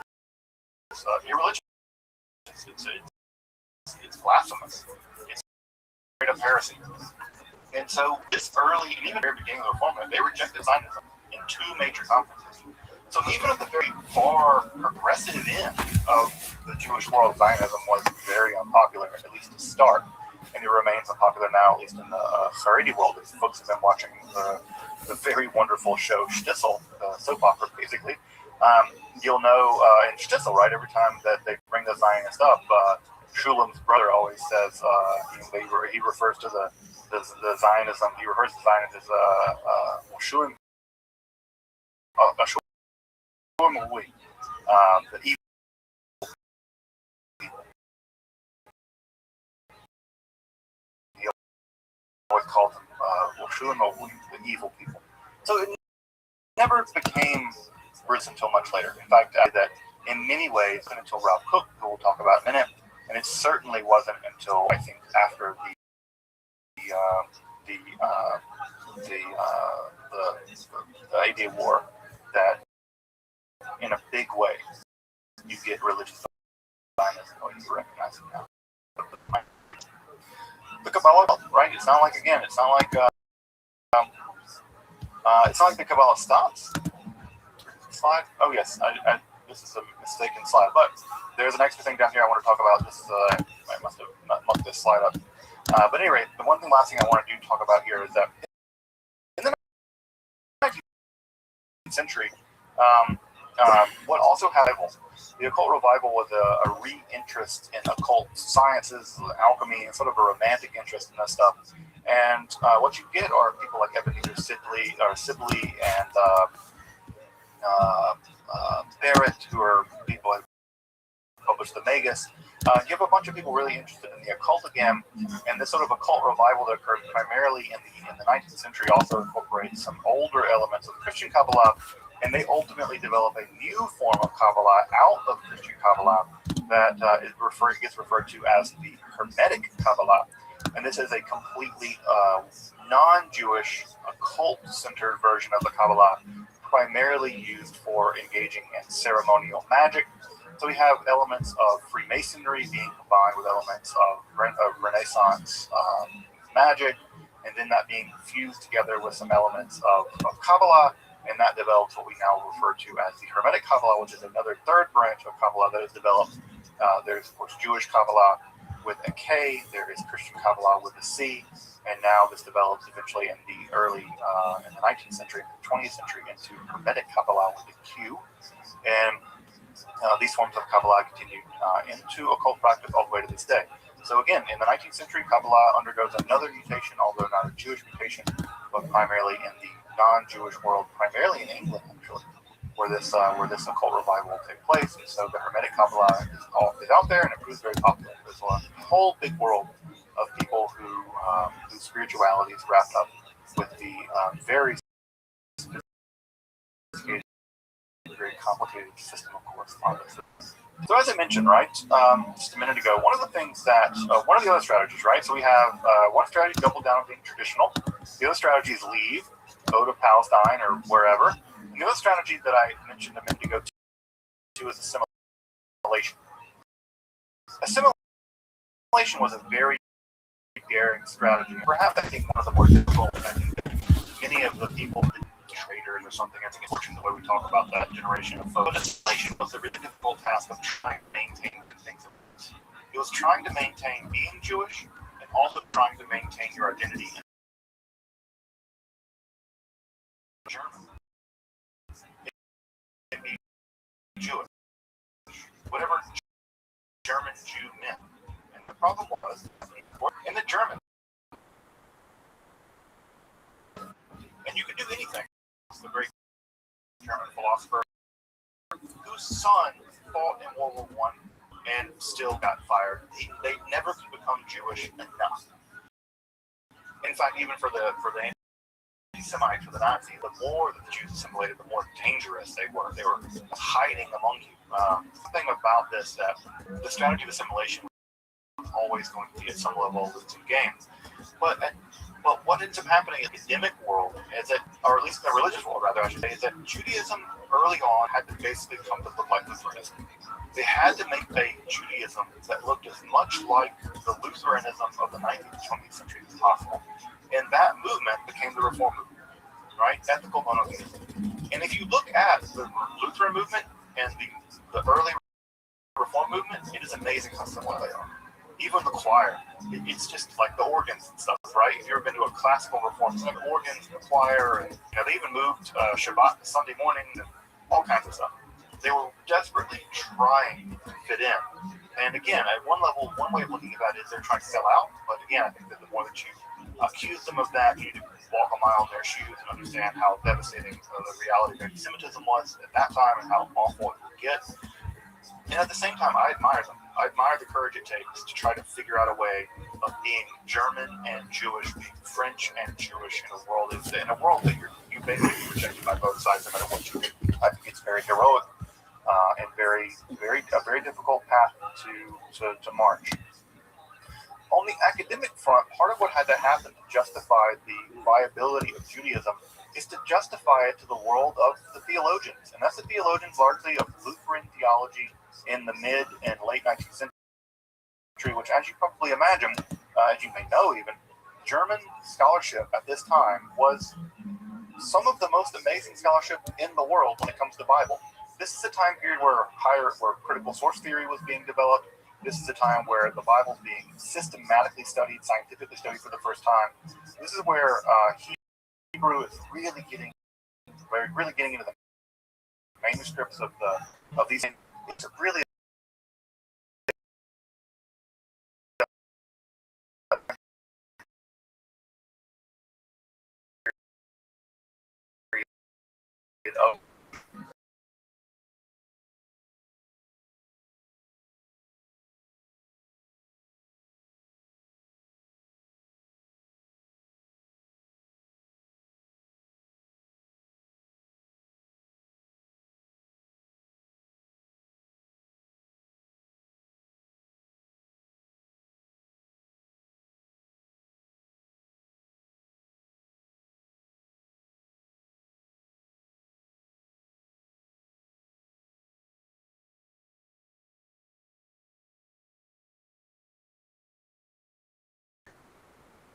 irreligious. It's blasphemous. It's straight up heresy. And so this early, and even very beginning of the Reform movement, they rejected Zionism in two major conferences. So even at the very far progressive end of the Jewish world, Zionism was very unpopular, at least to start. And it remains unpopular now, at least in the Haredi world. If folks have been watching the very wonderful show Shtisel, soap opera, basically, you'll know in Shtisel, right, every time that they bring the Zionist up, Shulam's brother always says, he refers to the Zionism, he refers to Zionism as Shulam, the evil. He always called them the evil people. So it never became roots until much later. In fact, that in many ways, and until Ralph Cook, who we'll talk about in a minute, and it certainly wasn't until I think after the 8-Day War that, in a big way, you get religious Zionism, or you recognize it now. The Kabbalah, right? It's not like the Kabbalah stops. Slide. Oh yes, this is a mistaken slide, but there's an extra thing down here I want to talk about. This is I must have not mucked this slide up. But anyway, the last thing I want to talk about here is that in the 19th century, what also had the occult revival was a re-interest in occult sciences, alchemy, and sort of a romantic interest in that stuff. And what you get are people like Ebenezer Sibley and Barrett, who are people who published the Magus. You have a bunch of people really interested in the occult again, and this sort of occult revival that occurred primarily in the 19th century also incorporates some older elements of Christian Kabbalah, and they ultimately develop a new form of Kabbalah out of Christian Kabbalah that gets referred to as the Hermetic Kabbalah. And this is a completely non-Jewish, occult-centered version of the Kabbalah, primarily used for engaging in ceremonial magic. So we have elements of Freemasonry being combined with elements of Renaissance magic, and then that being fused together with some elements of Kabbalah, and that develops what we now refer to as the Hermetic Kabbalah, which is another third branch of Kabbalah that is developed. There's, of course, Jewish Kabbalah with a K, there is Christian Kabbalah with a C, and now this develops eventually in the in the 19th century, 20th century, into Hermetic Kabbalah with a Q. And these forms of Kabbalah continued into occult practice all the way to this day. So again, in the 19th century, Kabbalah undergoes another mutation, although not a Jewish mutation, but primarily in the non-Jewish world, primarily in England, actually, where this occult revival will take place. And so the Hermetic Kabbalah is out there, and it proves very popular. There's a whole big world of people whose spirituality is wrapped up with the very sophisticated, very complicated system of correspondence. So as I mentioned, right, just a minute ago, one of the other strategies, right, so we have one strategy, double down on being traditional. The other strategy is leave, go to Palestine or wherever. And the other strategy that I mentioned a minute ago to is assimilation. Assimilation was a very daring strategy. Perhaps I think one of the more difficult. I think many of the people, traders or something, I think it's the way we talk about that generation of folks. Assimilation was a really difficult task of trying to maintain things. It was trying to maintain being Jewish and also trying to maintain your identity in German. It be Jewish. Whatever German Jew problem was in the German, and you could do anything. The great German philosopher whose son fought in World War I and still got fired. They never could become Jewish enough. In fact, even for the Semites, for the Nazis, the more that the Jews assimilated, the more dangerous they were. They were hiding among you. The thing about this, that the strategy of assimilation was always going to be at some level a losing game. But what ends up happening in the academic world is that, or at least the religious world, rather, I should say, is that Judaism early on had to basically come to look like Lutheranism. They had to make a Judaism that looked as much like the Lutheranism of the 19th and 20th century as possible. And that movement became the Reform movement, right? Ethical monotheism. And if you look at the Lutheran movement and the early Reform movement, it is amazing how similar they are. Even the choir, it's just like the organs and stuff, right? If you've ever been to a classical Reform, it's like organs and the choir, and they even moved Shabbat to Sunday morning and all kinds of stuff. They were desperately trying to fit in. And again, at one level, one way of looking at it is they're trying to sell out. But again, I think that the more that you accuse them of that, you need to walk a mile in their shoes and understand how devastating the reality of anti-Semitism was at that time and how awful it would get. And at the same time, I admire them. I admire the courage it takes to try to figure out a way of being German and Jewish, being French and Jewish in a world that you basically rejected by both sides no matter what you do. I think it's very heroic and a very difficult path to march. On the academic front, part of what had to happen to justify the viability of Judaism is to justify it to the world of the theologians. And that's the theologians largely of Lutheran theology in the mid and late 19th century, which, as you probably imagine, as you may know even, German scholarship at this time was some of the most amazing scholarship in the world when it comes to the Bible. This is a time period where critical source theory was being developed. This is a time where the Bible is being systematically studied, scientifically studied for the first time. This is where Hebrew is really getting into the manuscripts of these. It's really of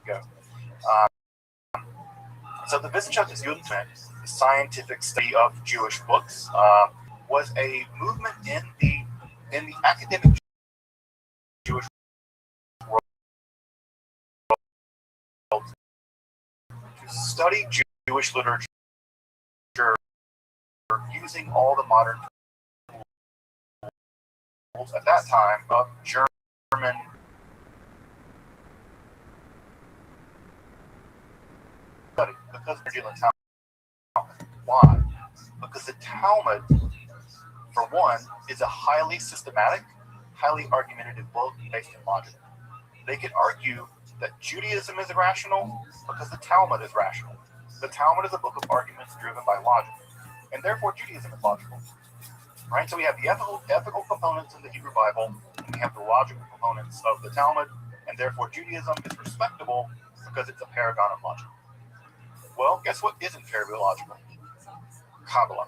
go. So the Wissenschaft des Judentums, the scientific study of Jewish books, was a movement in the academic Jewish world to study Jewish literature using all the modern tools at that time of German study, because they're dealing with Talmud. Why? Because the Talmud, for one, is a highly systematic, highly argumentative book based in logic. They could argue that Judaism is irrational because the Talmud is rational. The Talmud is a book of arguments driven by logic, and therefore Judaism is logical. Right? So we have the ethical components in the Hebrew Bible, and we have the logical components of the Talmud, and therefore Judaism is respectable because it's a paragon of logic. Well, guess what isn't terribly logical? Kabbalah.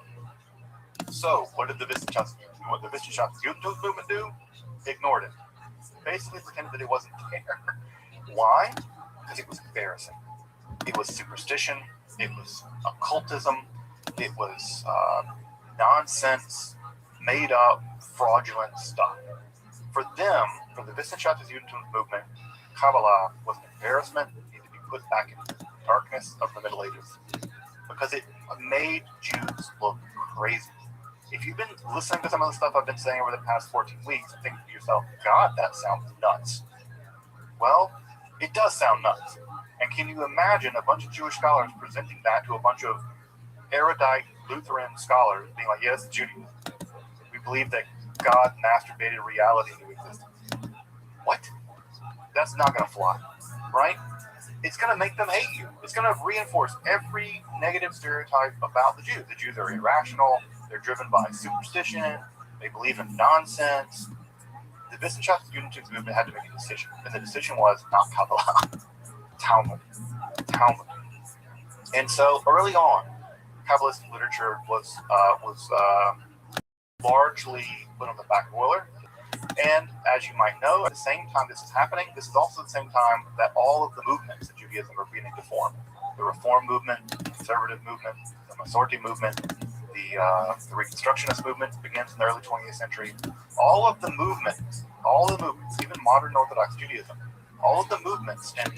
So, what did the Wissenschaft movement do? Ignored it. Basically pretended that it wasn't there. Why? Because it was embarrassing. It was superstition. It was occultism. It was nonsense, made up, fraudulent stuff. For them, for the Wissenschaft des Judentums movement, Kabbalah was an embarrassment. It needed to be put back into the darkness of the Middle Ages because it made Jews look crazy. If you've been listening to some of the stuff I've been saying over the past 14 weeks and think to yourself, God, that sounds nuts. Well, it does sound nuts. And can you imagine a bunch of Jewish scholars presenting that to a bunch of erudite Lutheran scholars being like, yes, Judaism. We believe that God masturbated reality into existence. What? That's not going to fly, right? It's going to make them hate you. It's going to reinforce every negative stereotype about the Jews. The Jews are irrational. They're driven by superstition. They believe in nonsense. The Wissenschaft Judentum movement had to make a decision, and the decision was not Kabbalah, Talmud. And so early on, Kabbalistic literature was largely put on the back burner. And as you might know, at the same time this is happening, this is also the same time that all of the movements in Judaism are beginning to form. The Reform movement, the Conservative movement, the Masorti movement, the Reconstructionist movement begins in the early 20th century. All of the movements, even modern Orthodox Judaism, all of the movements and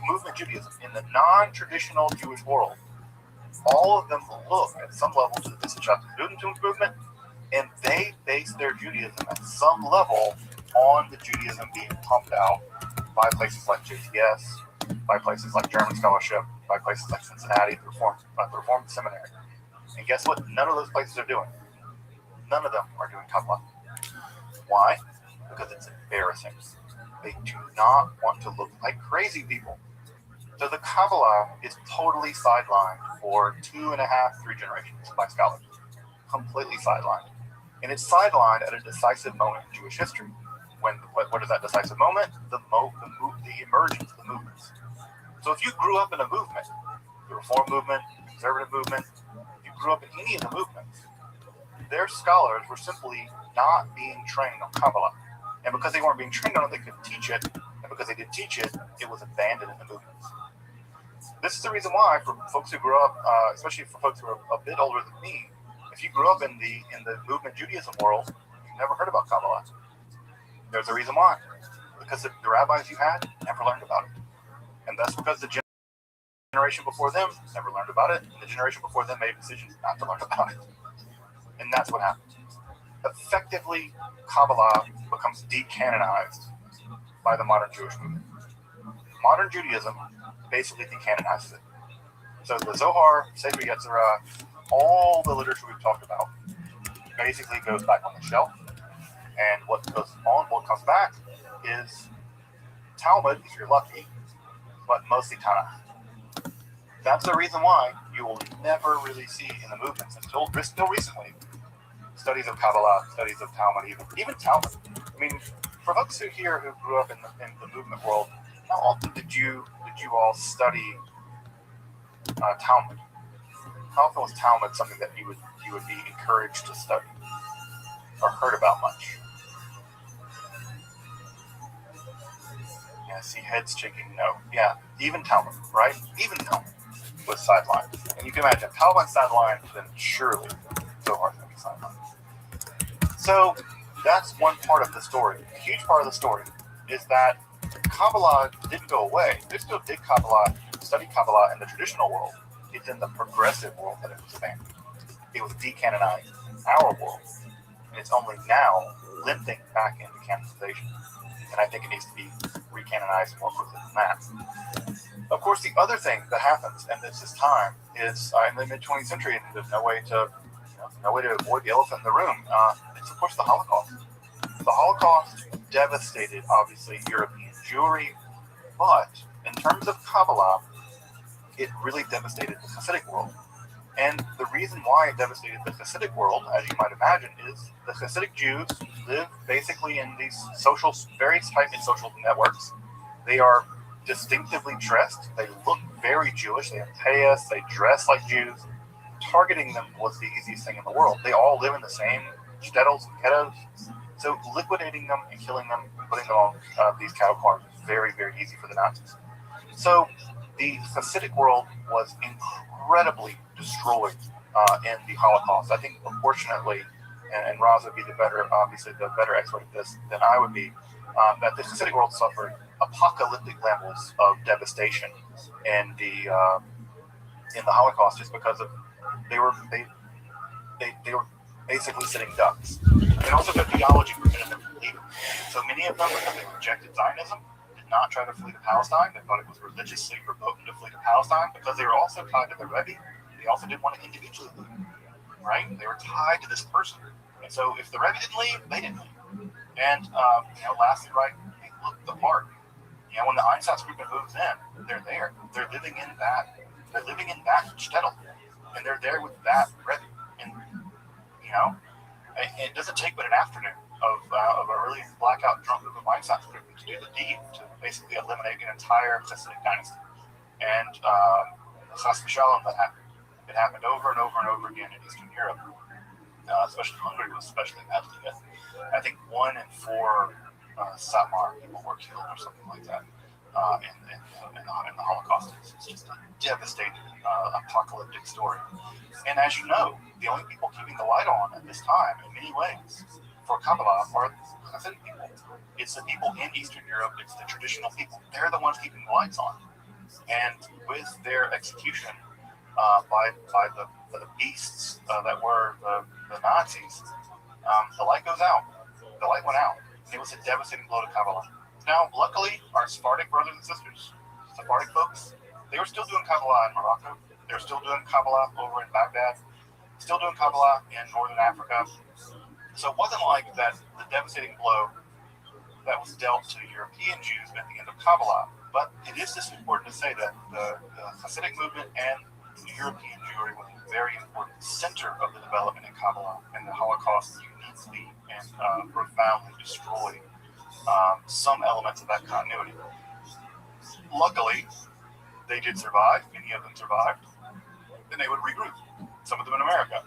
movement Judaism in the non-traditional Jewish world, all of them look at some level to the Wissenschaft Judentum movement, and they base their Judaism at some level on the Judaism being pumped out by places like JTS, by places like German Scholarship, by places like Cincinnati, the Reformed Seminary. And guess what? None of those places are doing. None of them are doing Kabbalah. Why? Because it's embarrassing. They do not want to look like crazy people. So the Kabbalah is totally sidelined for 2.5, 3 generations by scholars. Completely sidelined. And it's sidelined at a decisive moment in Jewish history. What is that decisive moment? The emergence of the movements. So if you grew up in a movement, the Reform movement, the Conservative movement, if you grew up in any of the movements, their scholars were simply not being trained on Kabbalah. And because they weren't being trained on it, they couldn't teach it. And because they did teach it, it was abandoned in the movements. This is the reason why, for folks who grew up, especially for folks who are a bit older than me, if you grew up in the movement Judaism world, you never heard about Kabbalah. There's a reason why. Because the rabbis you had never learned about it. And that's because the generation before them never learned about it, and the generation before them made decisions not to learn about it. And that's what happened. Effectively, Kabbalah becomes decanonized by the modern Jewish movement. Modern Judaism basically decanonizes it. So the Zohar, Sefer Yetzirah, all the literature we've talked about basically goes back on the shelf. And what comes back is Talmud, if you're lucky, but mostly Tanakh. That's the reason why you will never really see in the movements until recently studies of Kabbalah, studies of Talmud, even Talmud. I mean, for folks who grew up in the movement world, how often did you all study Talmud? How often was Talmud something that you would be encouraged to study or heard about much? Yeah, see heads shaking no. Yeah, even Talmud, right? Even Talmud was sidelined. And you can imagine, if Talmud's sidelined, then surely Zohar's going to be sidelined. So that's one part of the story. A huge part of the story is that Kabbalah didn't go away. They still did Kabbalah, studied Kabbalah in the traditional world. It's in the progressive world that it was abandoned. It was decanonized in our world. And it's only now limping back into canonization. And I think it needs to be recanonized more quickly than that. Of course, the other thing that happens, and this time, is in the mid-20th century, and there's no way to avoid the elephant in the room. It's of course the Holocaust. The Holocaust devastated, obviously, European Jewry, but in terms of Kabbalah, it really devastated the Hasidic world. And the reason why it devastated the Hasidic world, as you might imagine, is the Hasidic Jews live basically in these various tight-knit social networks. They are distinctively dressed. They look very Jewish. They have payas. They dress like Jews. Targeting them was the easiest thing in the world. They all live in the same shtetls and ghettos. So liquidating them and killing them and putting them on these cattle cars was very, very easy for the Nazis. So the Hasidic world was incredibly destroyed in the Holocaust. I think, unfortunately, and Raz would be the better expert at this than I would be, that the Hasidic world suffered apocalyptic levels of devastation in the Holocaust, just because of they were basically sitting ducks, and also their theology prevented them from leaving. So many of them, because they rejected Zionism, not try to flee to Palestine. They thought it was religiously verboten to flee to Palestine because they were also tied to the Rebbe. They also didn't want to individually leave, right? They were tied to this person. And so if the Rebbe didn't leave, they didn't leave. And, lastly, right, they looked the part. When the Einsatz group moves in, they're there. They're living in that shtetl. And they're there with that Rebbe. And, it doesn't take but an afternoon of a really blackout drunk group of Einsatz group to do the deed to basically eliminate an entire Hasidic dynasty. And Chas v'shalom, that happened. It happened over and over and over again in Eastern Europe, especially Hungary was especially badly hit. I think 1 in 4 Satmar people were killed or something like that in the Holocaust. It's just a devastating, apocalyptic story. And as you know, the only people keeping the light on at this time, in many ways, for Kabbalah are Hasidic people. It's the people in Eastern Europe. It's the traditional people. They're the ones keeping the lights on. And with their execution by the beasts that were the Nazis, the light goes out. The light went out. It was a devastating blow to Kabbalah. Now, luckily, our Sephardic brothers and sisters, Sephardic folks, they were still doing Kabbalah in Morocco. They were still doing Kabbalah over in Baghdad. Still doing Kabbalah in Northern Africa. So it wasn't like that the devastating blow that was dealt to European Jews at the end of Kabbalah. But it is just important to say that the Hasidic movement and European Jewry was a very important center of the development in Kabbalah, and the Holocaust uniquely and profoundly destroyed some elements of that continuity. Luckily, they did survive. Many of them survived. Then they would regroup, some of them in America.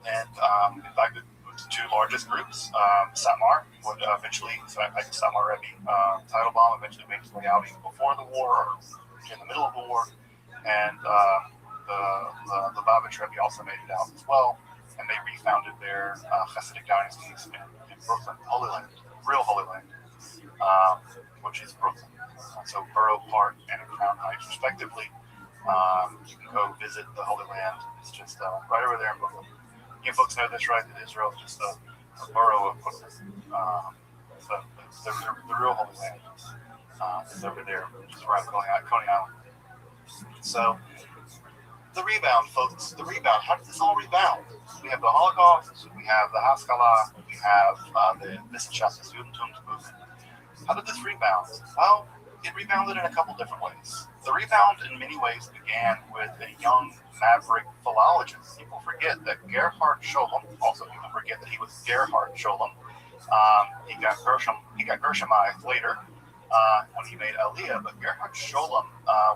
And in fact, the two largest groups, Satmar would eventually, Satmar Rebbe, Teitelbaum eventually made his way out even before the war, or in the middle of the war. And the Babich Rebbe also made it out as well. And they refounded their Hasidic dynasties in Brooklyn, Holy Land, real Holy Land, which is Brooklyn. So Borough Park and Crown Heights, respectively. You can go visit the Holy Land. It's just right over there in Brooklyn. You folks know this, right? That Israel is just a borough of Brooklyn. So the real Holy Land is over there, just around Coney Island. So the rebound, folks. The rebound. How did this all rebound? We have the Holocaust. We have the Haskalah. We have the Wissenschaftliches Judentum movement. How did this rebound? Well, it rebounded in a couple different ways. The rebound, in many ways, began with a young maverick philologist. People forget that Gerhard Scholem, also people forget that he was Gerhard Scholem. He got Gershomized later when he made Aliyah, but Gerhard Scholem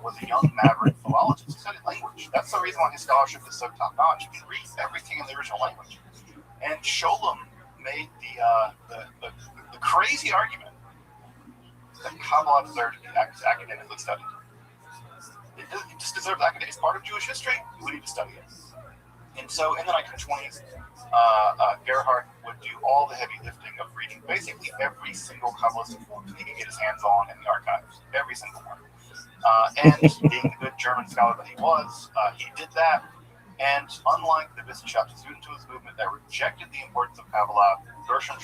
was a young maverick philologist. He studied language. That's the reason why his scholarship is so top-notch. You can read everything in the original language. And Scholem made the crazy argument that Kabbalah deserved to be academically studied. It just deserves academic. It's part of Jewish history. We need to study it. And so in the 1920s, Gerhard would do all the heavy lifting of reading basically every single Kabbalistic book that he could get his hands on in the archives. Every single one. And being the good German scholar that he was, he did that. And unlike the Wissenschaftliches Judentum movement that rejected the importance of Kabbalah, Gerhard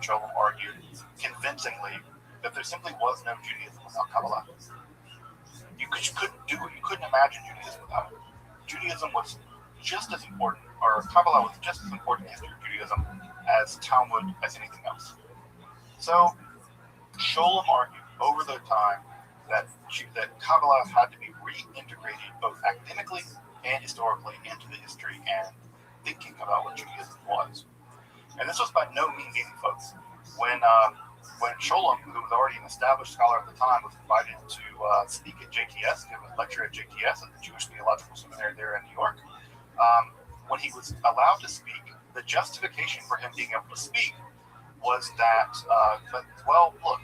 Scholem argued convincingly that there simply was no Judaism without Kabbalah. You couldn't do it. You couldn't imagine Judaism without it. Judaism was just as important, or Kabbalah was just as important in the history of Judaism as Talmud, as anything else. So Scholem argued over the time that Kabbalah had to be reintegrated both academically and historically into the history and thinking about what Judaism was. And this was by no means easy, folks. When Scholem, who was already an established scholar at the time, was invited to speak at JTS, give a lecture at JTS at the Jewish Theological Seminary there in New York, when he was allowed to speak, the justification for him being able to speak was that, look,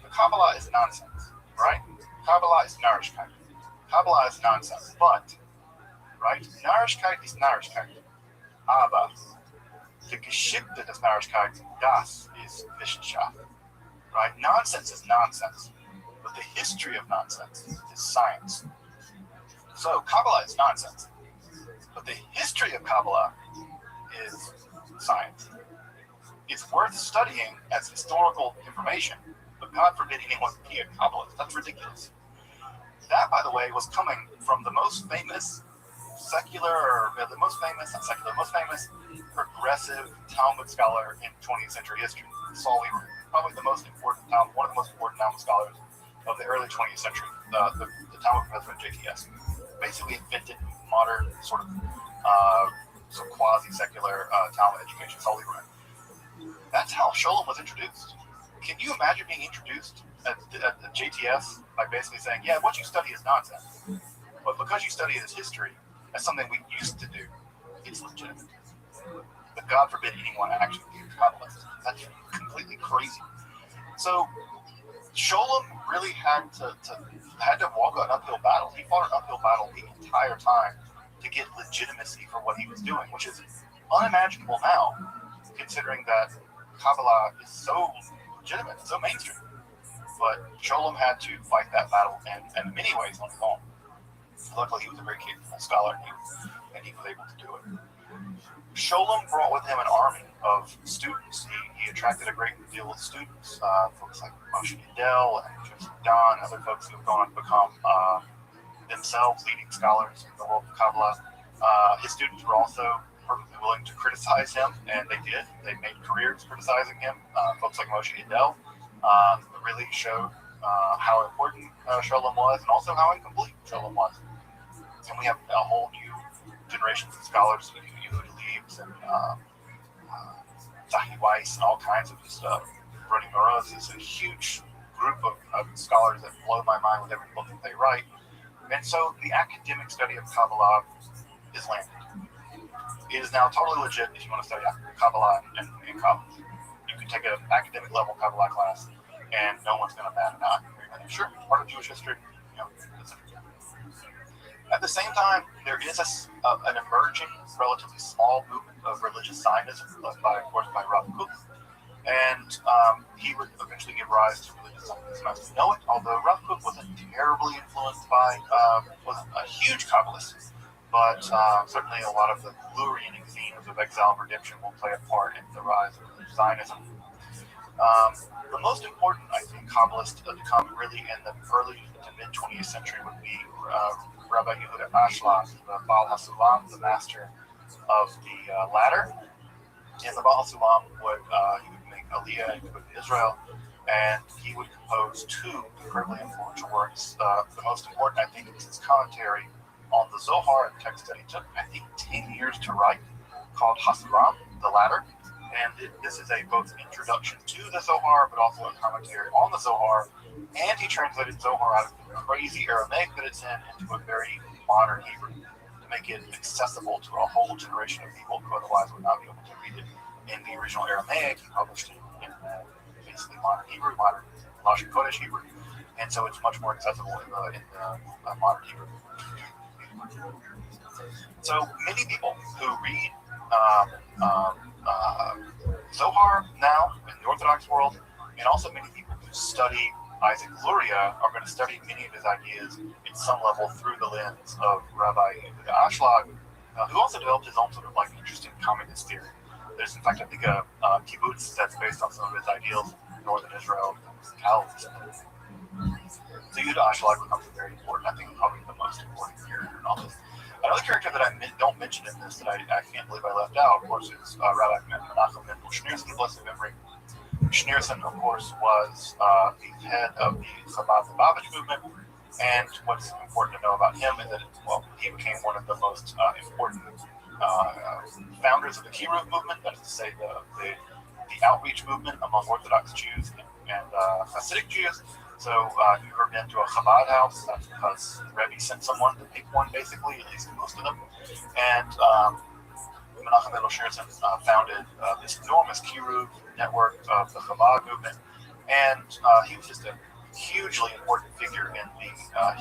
the Kabbalah is nonsense, right? Kabbalah is Narishkeit. Kabbalah is nonsense, but, right, Narishkeit is Narishkeit. Aber the Geschichte des Narishkeit, das ist Wissenschaft. Right? Nonsense is nonsense, but the history of nonsense is science. So Kabbalah is nonsense, but the history of Kabbalah is science. It's worth studying as historical information, but God forbid anyone be a Kabbalist. That's ridiculous. That, by the way, was coming from the most famous most famous progressive Talmud scholar in 20th century history, Saul Lieber. Probably one of the most important Talmud scholars of the early 20th century, the Talmud professor at JTS. Basically invented modern sort of quasi-secular Talmud education, Saul Lieberman. That's how Sholem was introduced. Can you imagine being introduced at JTS by basically saying, yeah, what you study is nonsense, but because you study it as history, as something we used to do, it's legitimate. But God forbid anyone actually be a Kabbalist. That's completely crazy. So Sholem really had to walk an uphill battle. He fought an uphill battle the entire time to get legitimacy for what he was doing, which is unimaginable now, considering that Kabbalah is so legitimate, so mainstream. But Sholem had to fight that battle, and in many ways on his own. Luckily, he was a very capable scholar, and he was able to do it. Sholem brought with him an army of students. He attracted a great deal of students, folks like Moshe Yindel and Joseph Don, other folks who have gone on to become themselves leading scholars in the world of Kabbalah. His students were also perfectly willing to criticize him, and they did. They made careers criticizing him. Folks like Moshe Yindel really showed how important Sholem was, and also how incomplete Sholem was. And we have a whole new generation of scholars, Yehuda Leibs and Zahi Weiss and all kinds of stuff. Brody Moroz is a huge group of scholars that blow my mind with every book that they write. And so the academic study of Kabbalah is landed. It is now totally legit if you want to study Kabbalah in college. You can take an academic level Kabbalah class, and no one's going to bat an eye. Sure, part of Jewish history, At the same time, there is an emerging, relatively small movement of religious Zionism, led by Rabbi Rothschild, and he would eventually give rise to religious Zionism as we know it. Although Rothschild wasn't terribly influenced by, wasn't a huge Kabbalist, but certainly a lot of the Lurianic themes of exile and redemption will play a part in the rise of religious Zionism. The most important, I think, Kabbalist to come really in the early to mid 20th century would be Rabbi Yehuda Ashlag, the Baal HaSulam, the master of the ladder. And the Baal HaSulam would make Aliyah and go to Israel, and he would compose two incredibly influential works. The most important, I think, is his commentary on the Zohar, a text that he took, I think, 10 years to write, called HaSulam, the ladder. And this is both an introduction to the Zohar, but also a commentary on the Zohar. And he translated Zohar out of the crazy Aramaic that it's in into a very modern Hebrew to make it accessible to a whole generation of people who otherwise would not be able to read it in the original Aramaic. He published it in basically modern Hebrew, modern Lashon Kodesh Hebrew. And so it's much more accessible in the modern Hebrew. So many people who read Zohar now in the Orthodox world, and also many people who study Isaac Luria are going to study many of his ideas at some level through the lens of Rabbi Yehuda Ashlag, who also developed his own sort of like interesting communist theory. There's in fact I think a kibbutz that's based on some of his ideals in northern Israel, Calvinist. So Yehuda Ashlag becomes very important, I think probably the most important character in all this. Another character that I don't mention in this that I can't believe I left out, of course, is Rabbi Menachem Mendel Schneerson, blessed memory. Schneerson, of course, was the head of the Chabad Lubavitch movement, and what's important to know about him is that, he became one of the most important founders of the Kiruv movement, that is to say, the outreach movement among Orthodox Jews and Hasidic Jews. So you ever been to a Chabad house? That's because Rebbe sent someone to pick one, basically, at least most of them. And Menachem Mendel Schneerson founded this enormous Kiruv network of the Chabad movement. And he was just a hugely important figure in the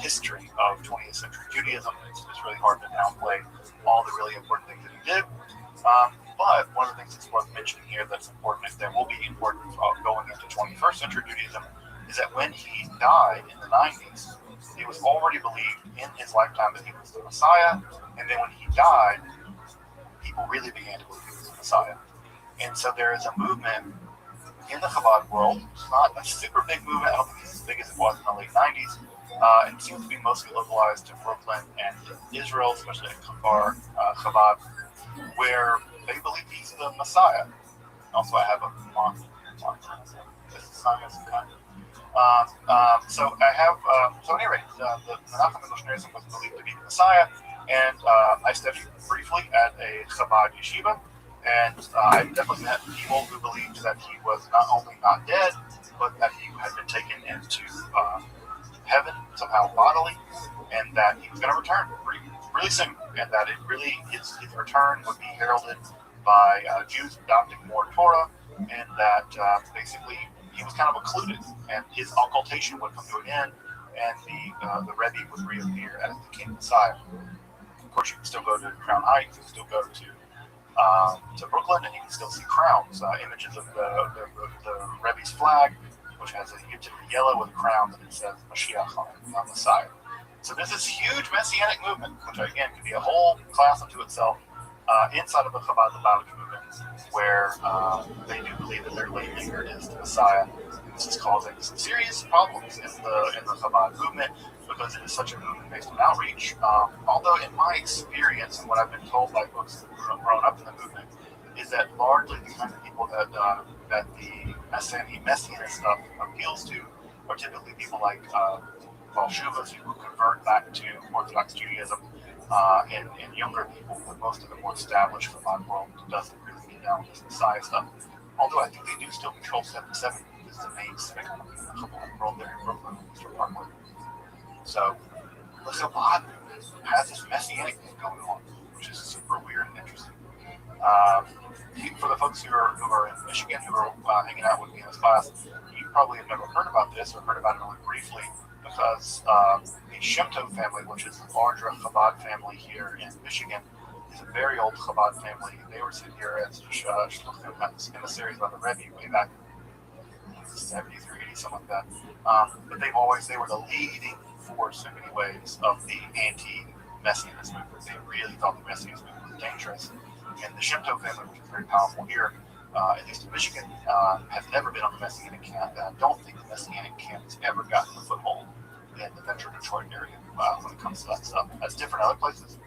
history of 20th century Judaism. It's really hard to downplay all the really important things that he did. But one of the things that's worth mentioning here that's important, that will be important going into 21st century Judaism, is that when he died in the 90s, it was already believed in his lifetime that he was the Messiah, and then when he died, people really began to believe he was the Messiah. And so there is a movement in the Chabad world. It's not a super big movement. I don't think it's as big as it was in the late 90s. It seems to be mostly localized to Brooklyn and Israel, especially in Kfar Chabad, where they believe he's the Messiah. Also, I have a month. This is Simon. So I have. So anyway, the Menachem Mendel was believed to be the Messiah, and I studied briefly at a Chabad yeshiva, and I definitely met people who believed that he was not only not dead, but that he had been taken into heaven somehow bodily, and that he was going to return really soon, and that his return would be heralded by Jews adopting more Torah, and that basically he was kind of occluded, and his occultation would come to an end, and the Rebbe would reappear as the King Messiah. Of course, you can still go to Crown Heights, you can still go to Brooklyn, and you can still see crowns, images of the Rebbe's flag, which has a yellow with a crown that it says Mashiach on the side. So there's this huge messianic movement, which again could be a whole class unto itself, inside of the Chabad Lubavitch movement, where they do believe that their late leader is the Messiah. And this is causing some serious problems in the Chabad movement because it is such a movement based on outreach. Although in my experience and what I've been told by folks who have grown up in the movement is that largely the kind of people that the messianic stuff appeals to are typically people like Bolsheviks who convert back to Orthodox Judaism, and younger people, but most of the more established Chabad world doesn't really get down to Messiah stuff. Although I think they do still control 77, which is the main civic Chabad world there in Brooklyn, Mr. Parkway. So the Chabad has this messianic thing going on, which is super weird and interesting. For the folks who are in Michigan who are hanging out with me in this class, you probably have never heard about this or heard about it only briefly, because the Shem Tov family, which is the larger Chabad family here in Michigan, is a very old Chabad family. They were sitting here as shluchim emissaries about the Rebbe way back in the 70s or 80s, something like that. But they were the leading force in many ways of the anti-Messianist movement. They really thought the Messianist movement was dangerous. And the Shem Tov family, which is very powerful here, at least in Michigan, has never been on the Messianic camp. And I don't think the Messianic camp has ever gotten a foothold in the Metro Detroit area when it comes to that stuff. That's different in other places,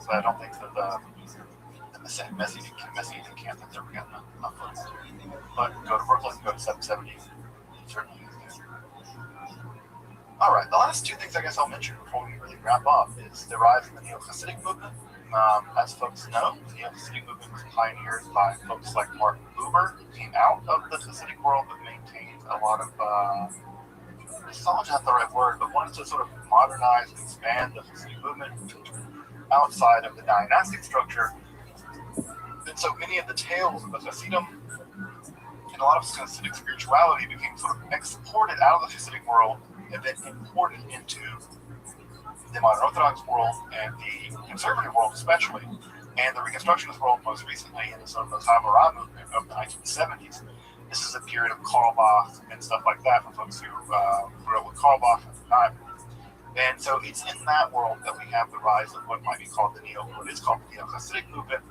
but I don't think that the Messianic camp has ever gotten a foothold. But go to Brooklyn, go to 770, certainly is there. All right, the last two things I guess I'll mention before we really wrap up is the rise of the Neo-Hasidic movement. As folks know, the Hasidic movement was pioneered by folks like Martin Buber, who came out of the Hasidic world but maintained a lot of, knowledge, not the right word, but wanted to sort of modernize and expand the Hasidic movement outside of the dynastic structure. And so many of the tales of the Hasidim and a lot of Hasidic spirituality became sort of exported out of the Hasidic world and then imported into the modern Orthodox world and the conservative world especially, and the Reconstructionist world most recently in the sort of the Tamara movement of the 1970s. This is a period of Karlbach and stuff like that for folks who grew up with Karlbach at the time. And so it's in that world that we have the rise of what might be called what is called the Neo-Hasidic movement.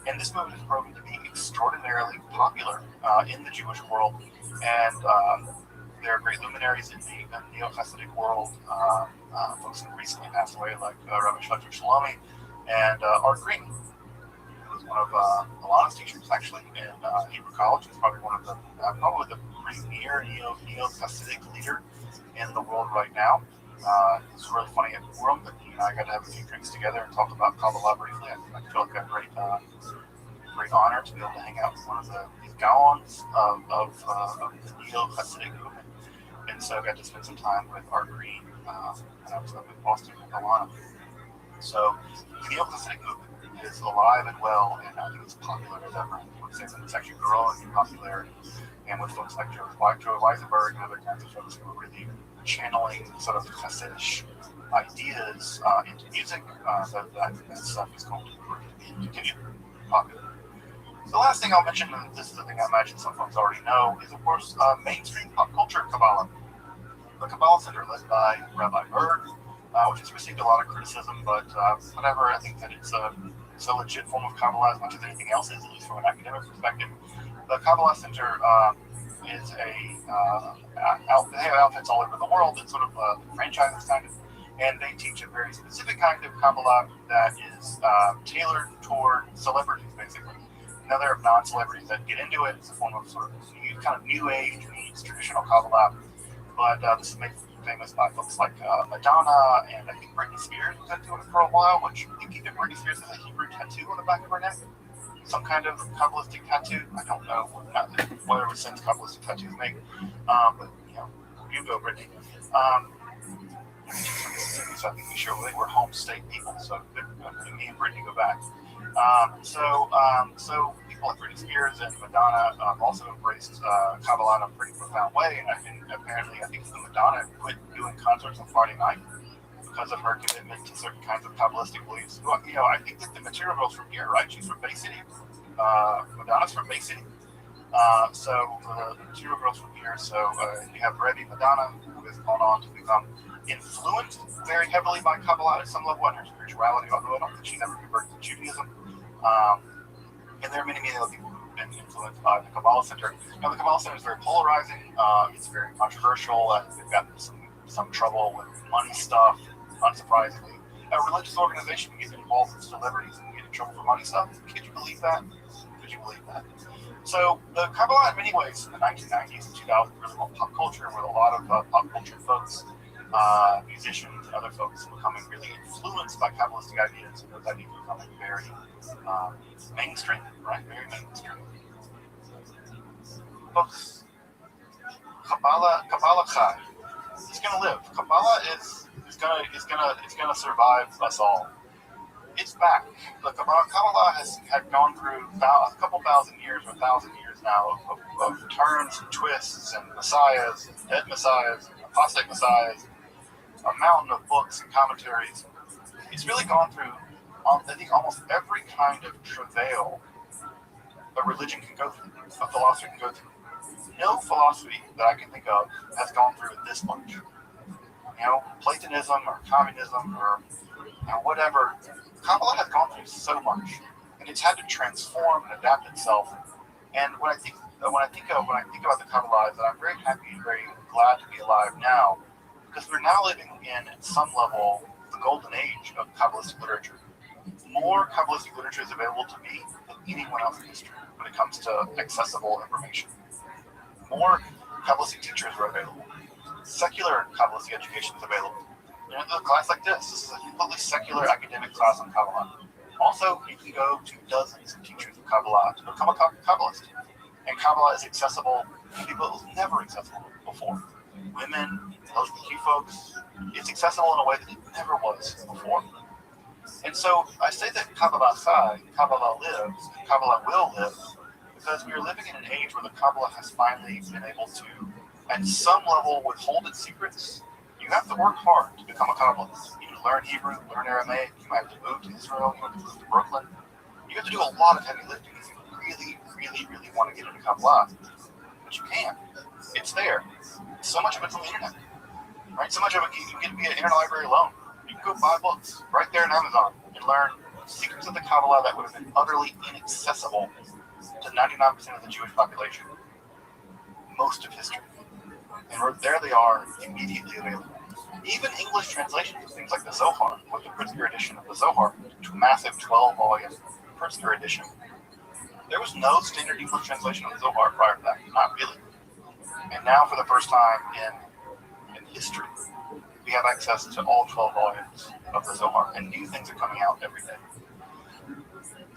And this movement is proven to be extraordinarily popular in the Jewish world. And there are great luminaries in the Neo-Hasidic world, folks who recently passed away like Rabbi Shlomi and Art Green, who was one of Alana's teachers actually in Hebrew College. He's probably one of the premier Neo-Hasidic leader in the world right now. It's really funny at Purim that he and I got to have a few drinks together and talk about Kabbalah briefly. I feel like a great honor to be able to hang out with one of these Gaons of the Neo-Hasidic movement. And so I got to spend some time with Art Green, and I was up in Boston with Alana. So the Neo-Hasidic movement is alive and well, and I think it's popular as ever. I would say that it's actually growing in popularity. And with folks like Joe Weisenberg and other kinds of folks who are really channeling sort of Hasidic ideas into music, that stuff is going to continue to be popular. The last thing I'll mention, and this is the thing I imagine some folks already know, is of course mainstream pop culture Kabbalah. The Kabbalah Center led by Rabbi Berg, which has received a lot of criticism, but whatever, I think that it's a legit form of Kabbalah as much as anything else is, at least from an academic perspective. The Kabbalah Center is they have outfits all over the world that sort of franchises kind of, and they teach a very specific kind of Kabbalah that is tailored toward celebrities, basically. Now there are non-celebrities that get into it. It's a form of sort of kind of new age meets traditional Kabbalah, but this is made famous by folks like Madonna, and I think Britney Spears was into it for a while, which I think even Britney Spears has a Hebrew tattoo on the back of her neck. Some kind of Kabbalistic tattoo. I don't know whatever sense Kabbalistic tattoos make, but you go, Brittany. So I think we sure they were home state people, so me and Brittany go back. So people like Britney Spears and Madonna also embraced Kabbalah in a pretty profound way, and apparently I think even Madonna quit doing concerts on Friday night because of her commitment to certain kinds of Kabbalistic beliefs. Well, I think that the material girl's from here, right? She's from Bay City. Madonna's from Bay City. So the material girl's from here. So you have Rabbi Madonna, who has gone on to become influenced very heavily by Kabbalah at some level in her spirituality, although I don't think she never converted to Judaism. And there are many, many other people who've been influenced by the Kabbalah Center. Now, the Kabbalah Center is very polarizing. It's very controversial. They've got some trouble with money stuff, unsurprisingly. A religious organization can get involved with celebrities and get in trouble for money stuff. Could you believe that? Could you believe that? So the Kabbalah, in many ways, in the 1990s and 2000s, really about pop culture, with a lot of pop culture folks, musicians, and other folks becoming really influenced by Kabbalistic ideas, and those ideas becoming very mainstream, right? Very mainstream. Folks, Kabbalah Chai. It's gonna live. Kabbalah is gonna survive us all. It's back. The Kabbalah had gone through a couple thousand years or 1,000 years now of turns and twists and messiahs, and dead messiahs, and apostate messiahs, a mountain of books and commentaries. It's really gone through, I think, almost every kind of travail a religion can go through, a philosophy can go through. No philosophy that I can think of has gone through this much. Platonism or communism or whatever. Kabbalah has gone through so much, and it's had to transform and adapt itself. And when I think about the Kabbalah, is that I'm very happy and very glad to be alive now, because we're now living in, at some level, the golden age of Kabbalistic literature. More Kabbalistic literature is available to me than anyone else in history when it comes to accessible information. More Kabbalistic teachers are available. Secular Kabbalistic education is available. A class like this is a completely secular academic class on Kabbalah. Also, you can go to dozens of teachers of Kabbalah to become a Kabbalist. And Kabbalah is accessible to people it was never accessible before. Women, LGBTQ folks, it's accessible in a way that it never was before. And so I say that Kabbalah lives, and Kabbalah will live, because we are living in an age where the Kabbalah has finally been able to, at some level, withhold its secrets. You have to work hard to become a Kabbalist. You have to learn Hebrew, learn Aramaic, you might have to move to Israel, you have to move to Brooklyn. You have to do a lot of heavy lifting if you really, really, really want to get into Kabbalah. But you can. It's there. So much of it's on the internet. Right? So much of it you can get via interlibrary alone. You can go buy books right there on Amazon and learn secrets of the Kabbalah that would have been utterly inaccessible to 99% of the Jewish population. Most of history. And there they are, immediately available. Even English translations of things like the Zohar, with the Pritzker edition of the Zohar, massive 12-volume Pritzker edition. There was no standard English translation of the Zohar prior to that, not really. And now, for the first time in history, we have access to all 12 volumes of the Zohar, and new things are coming out every day.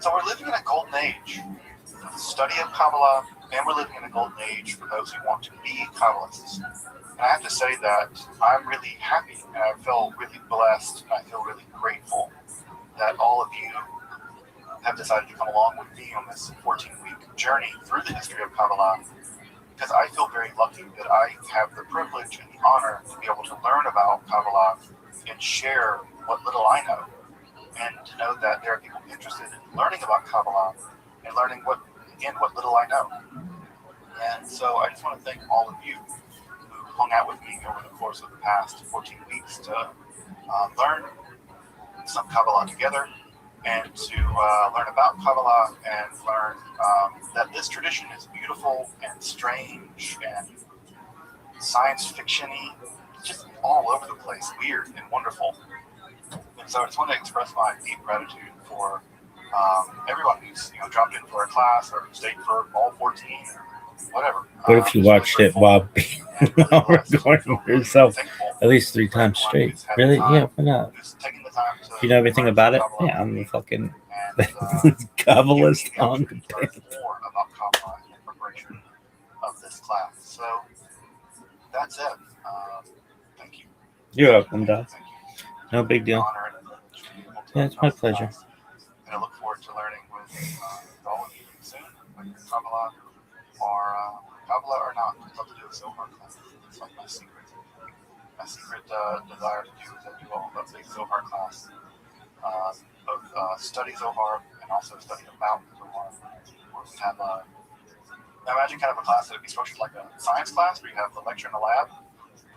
So we're living in a golden age for the study of Kabbalah, and we're living in a golden age for those who want to be Kabbalists. And I have to say that I'm really happy, and I feel really blessed, and I feel really grateful that all of you have decided to come along with me on this 14-week journey through the history of Kabbalah, because I feel very lucky that I have the privilege and the honor to be able to learn about Kabbalah and share what little I know, and to know that there are people interested in learning about Kabbalah and learning what little I know. And so I just want to thank all of you who hung out with me over the course of the past 14 weeks to learn some Kabbalah together, and to learn about Kabbalah and learn that this tradition is beautiful and strange and science fiction-y, just all over the place, weird and wonderful. And so I just want to express my deep gratitude for everyone who's dropped in for a class or stayed for all 14 or whatever. What if you watched it while recording yourself at least 3 times straight? Really? Yeah, why not? If you know everything about it, yeah, I'm the fucking Kabbalist on the band. More about Kabbalah in preparation of this class. So that's it. Thank you. You're welcome, Doc. Thank you. No big deal. Yeah, it's my pleasure. And I look forward to learning with all of you soon, whether you're Kabbalah or Kabbalah or not. I'd love to do a Zohar class. It's like my secret desire to do is to do a big Zohar class. Both study Zohar and also study about Zohar. We have I imagine kind of a class that would be structured like a science class where you have the lecture in the lab.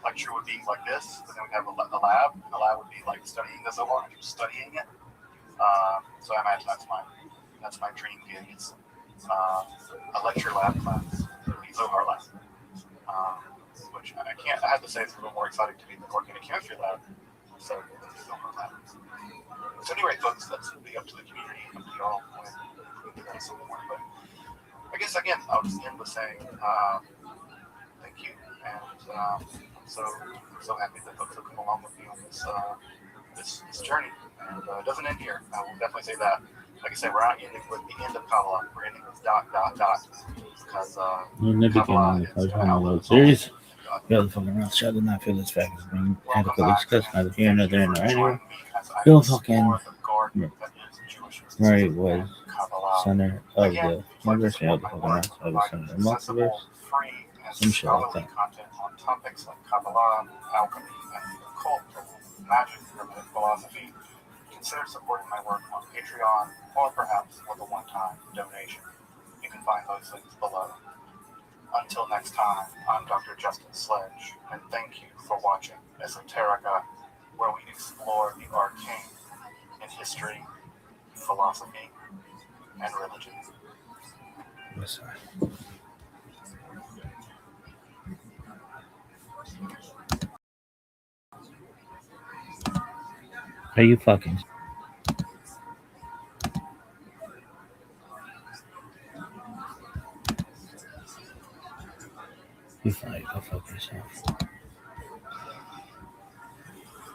Lecture would be like this, and then we have the lab. And the lab would be like studying the Zohar and just studying it. So I imagine that's my dream gig. It's a lecture lab class, the Zohar lab. Which I have to say it's a little more exciting to be in the organic chemistry lab. So the Zohar lab. So anyway, folks, that's be up to the community, up to y'all when we do that some more. But I guess again, I'll just end with saying thank you, and I'm so happy that folks have come along with me on this journey. And it doesn't end here. I will definitely say that. Like I said, we're not ending with the end of Kabbalah. We're ending with ... Because Kabbalah is an series. Bill the fucking Rothschild did not feel this fact is being adequately discussed, neither here nor there nor anywhere. Bill fucking Murray was center of the universe, and the fucking Rothschild was center of the multiverse. Some shit like that. Content on topics like Kabbalah, alchemy, and occult, magic, primitive philosophy. Consider supporting my work on Patreon or perhaps with a one-time donation. You can find those links below. Until next time, I'm Dr. Justin Sledge, and thank you for watching Esoterica, where we explore the arcane in history, philosophy, and religion. Yes, sir. Are you fucking? You fine, go fuck yourself.